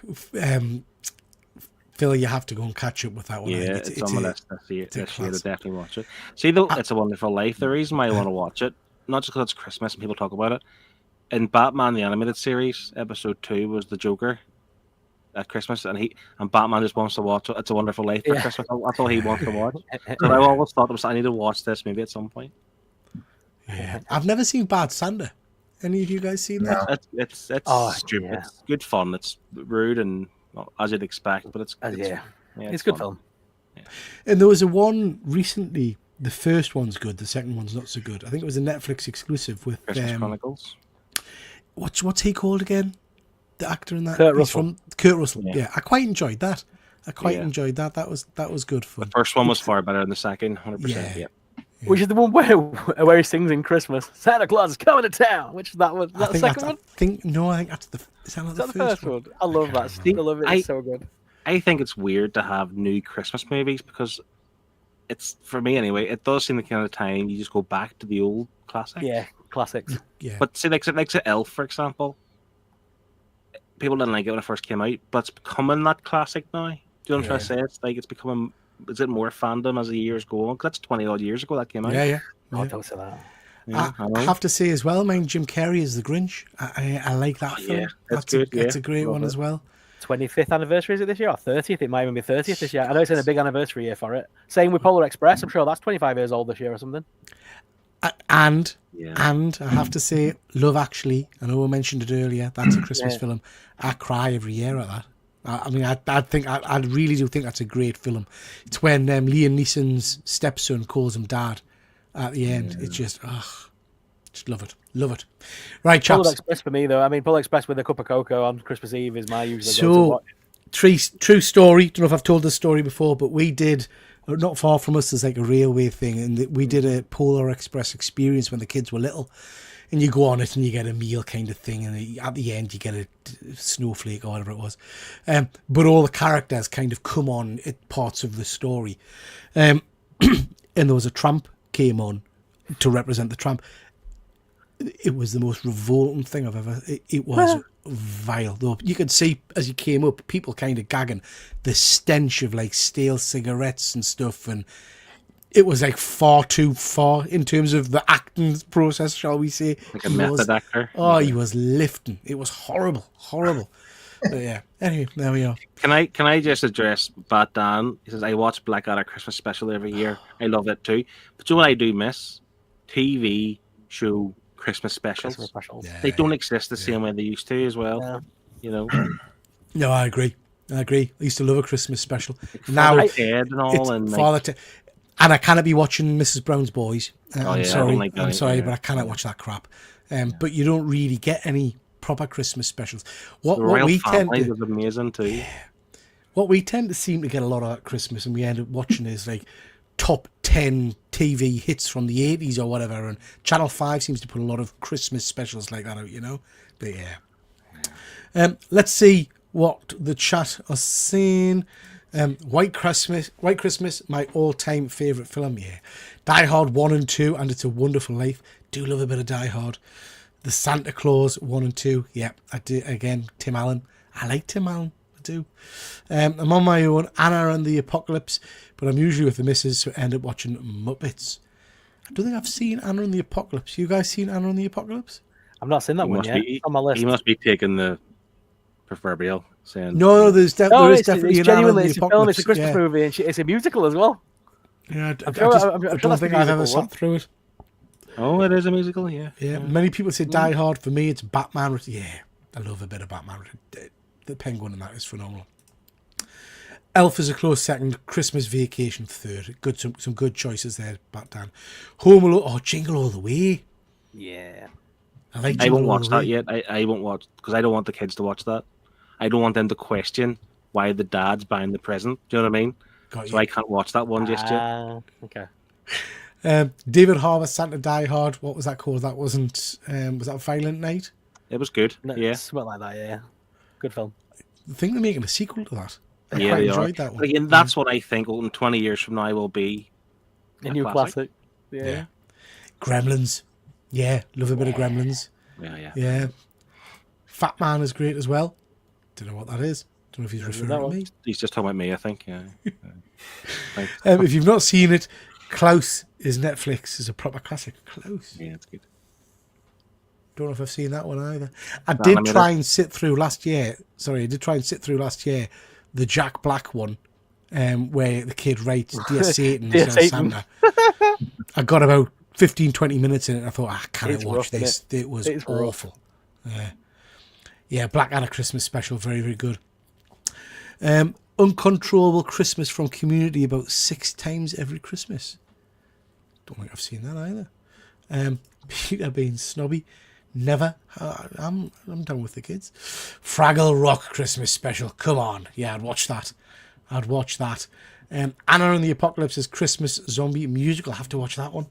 Phil, you have to go and catch up with that one. Yeah, it's on my list this year. it's a This year to class. definitely watch it. See, though, It's a Wonderful Life. The reason why I want to watch it, not just because it's Christmas and people talk about it. In Batman the Animated Series, episode 2 was the Joker at Christmas, and Batman just wants to watch It's a Wonderful Life for Christmas. That's all he wants to watch. So I always thought I need to watch this maybe at some point. Yeah. I've never seen Bad Santa. Any of you guys seen that? No. It's stupid. yeah. It's good fun. It's rude and as you'd expect, but it's it's good fun. film. And there was a one recently. The first one's good. The second one's not so good. I think it was a Netflix exclusive with Christmas Chronicles. What's he called again? The actor in that. Kurt He's Russell. from Kurt Russell. Yeah. Yeah, I quite enjoyed that. Enjoyed that. That was good fun. The first one was far better than the second, 100%. Yeah. Which is the one where he sings in Christmas. Santa Claus is coming to town. Which that was I the think second one. I think that's the. Is that not Is the that the first one? I love that. I love it. It's so good. I think it's weird to have new Christmas movies because it's, for me anyway, it does seem the kind of time you just go back to the old classics. Yeah, classics. Yeah. But see, like Elf, for example, people didn't like it when it first came out, but it's becoming that classic now. Do you know what I'm trying to say? It's like it's becoming. Is it more fandom as the years go on? 'Cause that's 20 odd years ago that came out. Yeah. Oh, don't say that. Yeah, I have to say as well, man, Jim Carrey is the Grinch. I like that film. yeah, that's good, That's a yeah. great Love one it. as well. 25th anniversary is it this year or 30th? It might even be 30th this year. I know it's in a big anniversary year for it. Same with Polar Express. I'm sure that's 25 years old this year or something. And Yeah. I have to say, Love Actually. I know I mentioned it earlier. That's a Christmas film. I cry every year at that. I really do think that's a great film. It's when Liam Neeson's stepson calls him dad at the end. It's just love it. Right, chaps. Polar Express for me though. I mean, Polar Express with a cup of cocoa on Christmas Eve is my usual go to So, watch. true story. Don't know if I've told this story before, but we did, not far from us, there's like a railway thing, and we did a Polar Express experience when the kids were little. And you go on it and you get a meal kind of thing, and at the end you get a snowflake or whatever it was. But all the characters kind of come on at parts of the story. And there was a tramp came on to represent the tramp. It was the most revolting thing I've ever. It was vile. Though you could see as you came up, people kind of gagging, the stench of like stale cigarettes and stuff, and it was like far too far in terms of the acting process, shall we say? Like a method actor. Oh, he was lifting. It was horrible. But yeah. Anyway, there we are. Can I just address Bat Dan? He says I watch Blackadder Christmas special every year. I love it too. But you know what I do miss? TV show Christmas specials. Christmas specials. Yeah. They don't exist the same way they used to as well. Yeah. You know, No, I agree. I used to love a Christmas special. Father Ted and all, it's and like, Father Ted. And I cannot be watching Mrs. Brown's Boys. Oh, I'm yeah, I sorry, don't like that I'm sorry, either. but I cannot watch that crap. But you don't really get any proper Christmas specials. the What Royal we tend Family to was amazing too. seem to get a lot of at Christmas, and we end up watching is like top 10 TV hits from the 80s or whatever. And Channel 5 seems to put a lot of Christmas specials like that out, you know. But yeah. Let's see what the chat are saying. White Christmas, my all-time favourite film. Yeah, Die Hard 1 and 2, and It's a Wonderful Life. Do love a bit of Die Hard. The Santa Claus 1 and 2. Yeah, I do. Again, Tim Allen. I like Tim Allen. I do. I'm on my own. Anna and the Apocalypse, but I'm usually with the missus, so I end up watching Muppets. I don't think I've seen Anna and the Apocalypse. You guys seen Anna and the Apocalypse? I've not seen that one yet. It's on my list. He must be taking the proverbial saying. No, there is definitely it's an Anna and genuinely the it's a film. Apocalypse. It's a Christmas movie, and it's a musical as well. Yeah, I sure don't that's think the I've ever musical one. sat through it. Oh, it is a musical, yeah. Yeah, many people say Die Hard. For me, it's Batman. Yeah, I love a bit of Batman. The Penguin in that is phenomenal. Elf is a close second. Christmas Vacation third. Good, some good choices there, Batman. Home Alone. Oh, Jingle All the Way. Yeah. I like. I Jingle won't All watch the that Way. yet. I won't watch because I don't want the kids to watch that. I don't want them to question why the dad's buying the present. Do you know what I mean? Got So you. I can't watch that one just yet. Okay. David Harbour, Santa Die Hard. What was that called? That wasn't. Was that Violent Night? It was good. No, Yeah. something like that. Yeah. Good film. I think they're making a sequel to that. I Yeah, quite they are. enjoyed that But one. again, that's what I think. In 20 years from now, will be A new classic. Yeah. Gremlins. Yeah, love a bit of Gremlins. Yeah. Yeah. Fat Man is great as well. Don't know what that is. Don't know if he's That referring to one. me. He's just talking about me, I think. Yeah. Thanks. If you've not seen it, Klaus is Netflix. Is a proper classic. Klaus. Yeah, it's good. Don't know if I've seen that one either. I did Animated. try and sit through last year. Sorry, I did try and sit through last year the Jack Black one, where the kid writes "Dear Satan" Dear instead of Satan. Santa. I got about 15, 20 minutes in it, and I thought, I can't It's watch rough, this. It was It's rough. awful. Yeah, Black Anna Christmas special, very, very good. Uncontrollable Christmas from Community, about 6 times every Christmas. Don't think I've seen that either. Peter being snobby, never. I'm done with the kids. Fraggle Rock Christmas special, come on. Yeah, I'd watch that. Anna and the Apocalypse's Christmas zombie musical. I have to watch that one.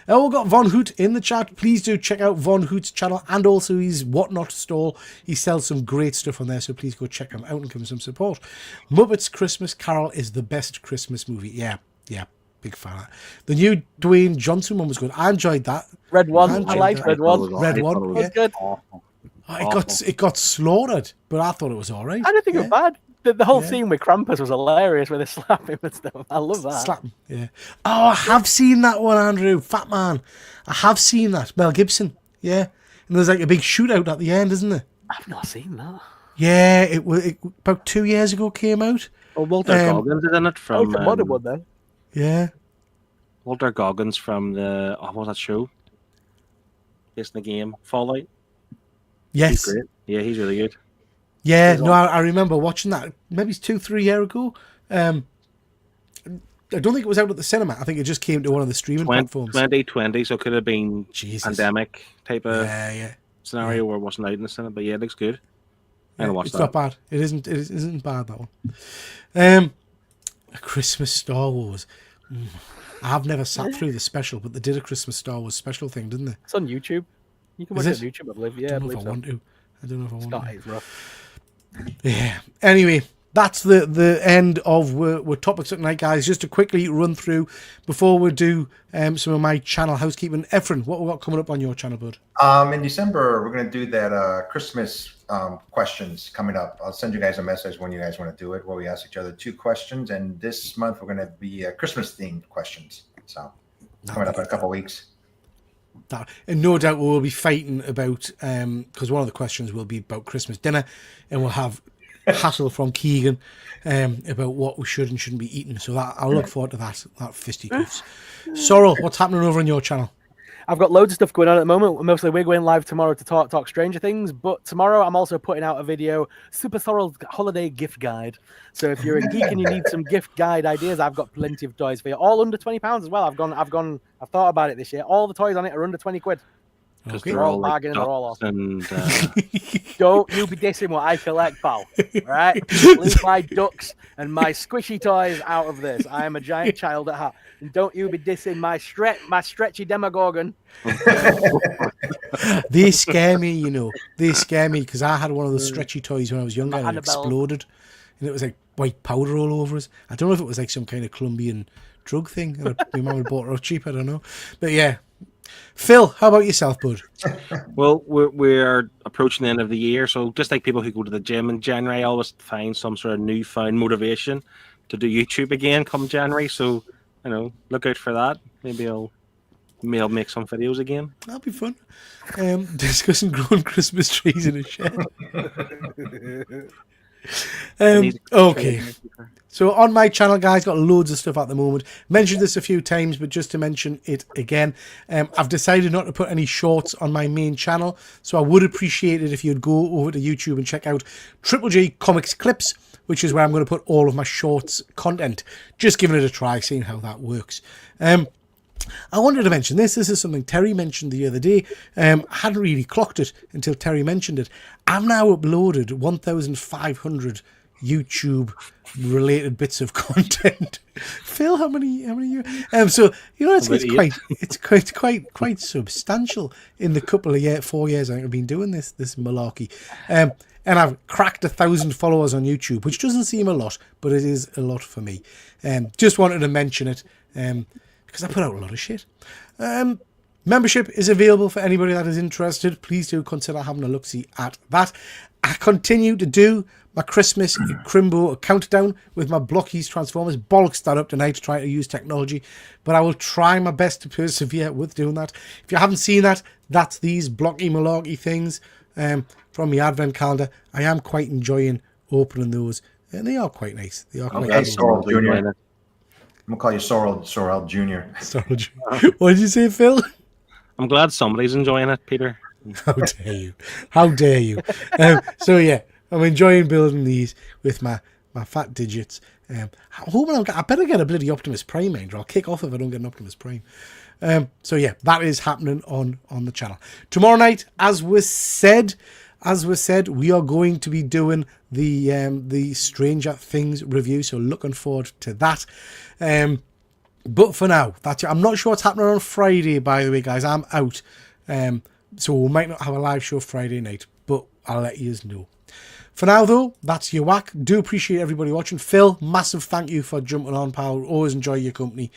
We've got Von Hoot in the chat. Please do check out Von Hoot's channel and also his Whatnot stall. He sells some great stuff on there, so please go check him out and give him some support. Muppets Christmas Carol is the best Christmas movie. Yeah, big fan of that. The new Dwayne Johnson one was good. I enjoyed that. Red One. I I enjoyed liked that. Red One. Red One, It was good. Awful. It got slaughtered, but I thought it was all right. I didn't think it was bad. The whole Yeah. scene with Krampus was hilarious, where they slap him and stuff. I love that. Slap him, yeah. Oh, I have seen that one, Andrew. Fat Man. I have seen that. Mel Gibson, yeah. And there's like a big shootout at the end, isn't there? I've not seen that. Yeah, it was about 2 years ago came out. Well, Walter Goggins is in it Oh, from it's a modern one then. Yeah. Walter Goggins from the what was that show? Based in the game Fallout. He's Yes. great. Yeah, he's really good. Yeah, no, I remember watching that. Maybe it's 2-3 years ago. I don't think it was out at the cinema. I think it just came to one of the streaming platforms. 2020, so it could have been Jesus. pandemic type of Yeah. scenario where it wasn't out in the cinema. But yeah, it looks good. I'm gonna watch It's that. not bad. It isn't bad, that one. A Christmas Star Wars. I've never sat through the special, but they did a Christmas Star Wars special thing, didn't they? It's on YouTube. You can Is watch it it? on YouTube, I believe. Yeah, I I don't know believe if I so. want to. I don't know if I want Scott to. is rough. Yeah. Anyway, that's the end of we're topics at night, guys. Just to quickly run through before we do some of my channel housekeeping. Efren, what we got coming up on your channel, bud? In December, we're going to do that Christmas questions coming up. I'll send you guys a message when you guys want to do it, where we ask each other 2 questions. And this month, we're going to be Christmas themed questions. So coming up in a couple of weeks. And no doubt we will be fighting about because one of the questions will be about Christmas dinner, and we'll have hassle from Keegan about what we should and shouldn't be eating. So that I'll look forward to that fisticuffs. Sorrel, what's happening over on your channel? I've got loads of stuff going on at the moment. Mostly we're going live tomorrow to talk Stranger Things, but tomorrow I'm also putting out a video, Super Sorrel's Holiday Gift Guide. So if you're a geek and you need some gift guide ideas, I've got plenty of toys for you. All under £20 as well. I've thought about it this year. All the toys on it are under 20 quid. Because Okay. they're all like bargain and they're all ducks and Don't you be dissing what I collect, pal. All right? Leave my ducks and my squishy toys out of this. I am a giant child at heart. And don't you be dissing my stretchy Demogorgon. They scare me, you know. They scare me because I had one of those stretchy toys when I was younger and it Annabelle. exploded. And it was like white powder all over us. I don't know if it was like some kind of Colombian drug thing. And my mum had bought it cheap, I don't know. But yeah. Phil, how about yourself, bud? well, we're approaching the end of the year, so just like people who go to the gym in January, I always find some sort of newfound motivation to do YouTube again come January. So, look out for that. Maybe I'll make some videos again. That'll be fun. Discussing growing Christmas trees in a shed. Okay. So on my channel, guys, got loads of stuff at the moment. Mentioned this a few times, but just to mention it again, I've decided not to put any shorts on my main channel. So I would appreciate it if you'd go over to YouTube and check out TripleG Comics Clips, which is where I'm going to put all of my shorts content. Just giving it a try, seeing how that works. I wanted to mention this. This is something Terry mentioned the other day. I hadn't really clocked it until Terry mentioned it. I've now uploaded 1,500 YouTube related bits of content. Phil, how many you? So it's quite substantial in the couple of 4 years I think I've been doing this malarkey. And I've cracked 1,000 followers on YouTube, which doesn't seem a lot, but it is a lot for me. Just wanted to mention it because I put out a lot of shit. Membership is available for anybody that is interested. Please do consider having a look-see at that. I continue to do my Christmas Crimbo countdown with my Blockies Transformers. Bollocks that up tonight trying to use technology, but I will try my best to persevere with doing that. If you haven't seen that, that's these blocky malarkey things from the advent calendar. I am quite enjoying opening those, and they are quite nice. They are quite nice. Sorrel Jr. I'm gonna call you Sorrel Jr. What did you say, Phil? I'm glad somebody's enjoying it, Peter. How dare you? How dare you? So yeah, I'm enjoying building these with my fat digits. I better get a bloody Optimus Prime, man. I'll kick off if I don't get an Optimus Prime. So yeah, that is happening on the channel. Tomorrow night, as was said, we are going to be doing the Stranger Things review. So looking forward to that. But for now, that's it. I'm not sure what's happening on Friday, by the way, guys. I'm out. So we might not have a live show Friday night, but I'll let you know. For now, though, that's your whack. Do appreciate everybody watching. Phil, massive thank you for jumping on, pal. Always enjoy your company.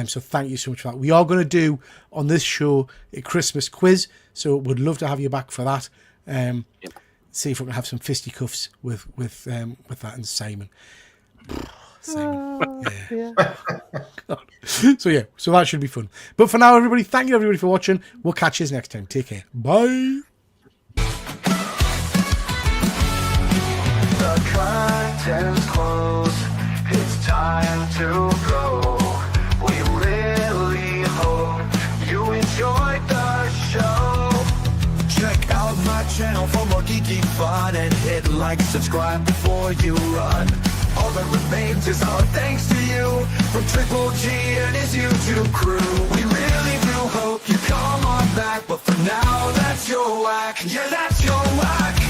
So thank you so much for that. We are going to do on this show a Christmas quiz, so would love to have you back for that. See if we can have some fisticuffs with that and Simon. Yeah. God. So that should be fun. But for now, everybody, thank you everybody for watching. We'll catch you next time. Take care. Bye. The curtains close. It's time to go. We really hope you enjoyed the show. Check out my channel for more geeky fun and hit like, subscribe before you run. All that remains is our thanks to you from Triple G and his YouTube crew. We really do hope you come on back, but for now, that's your whack. Yeah, that's your whack.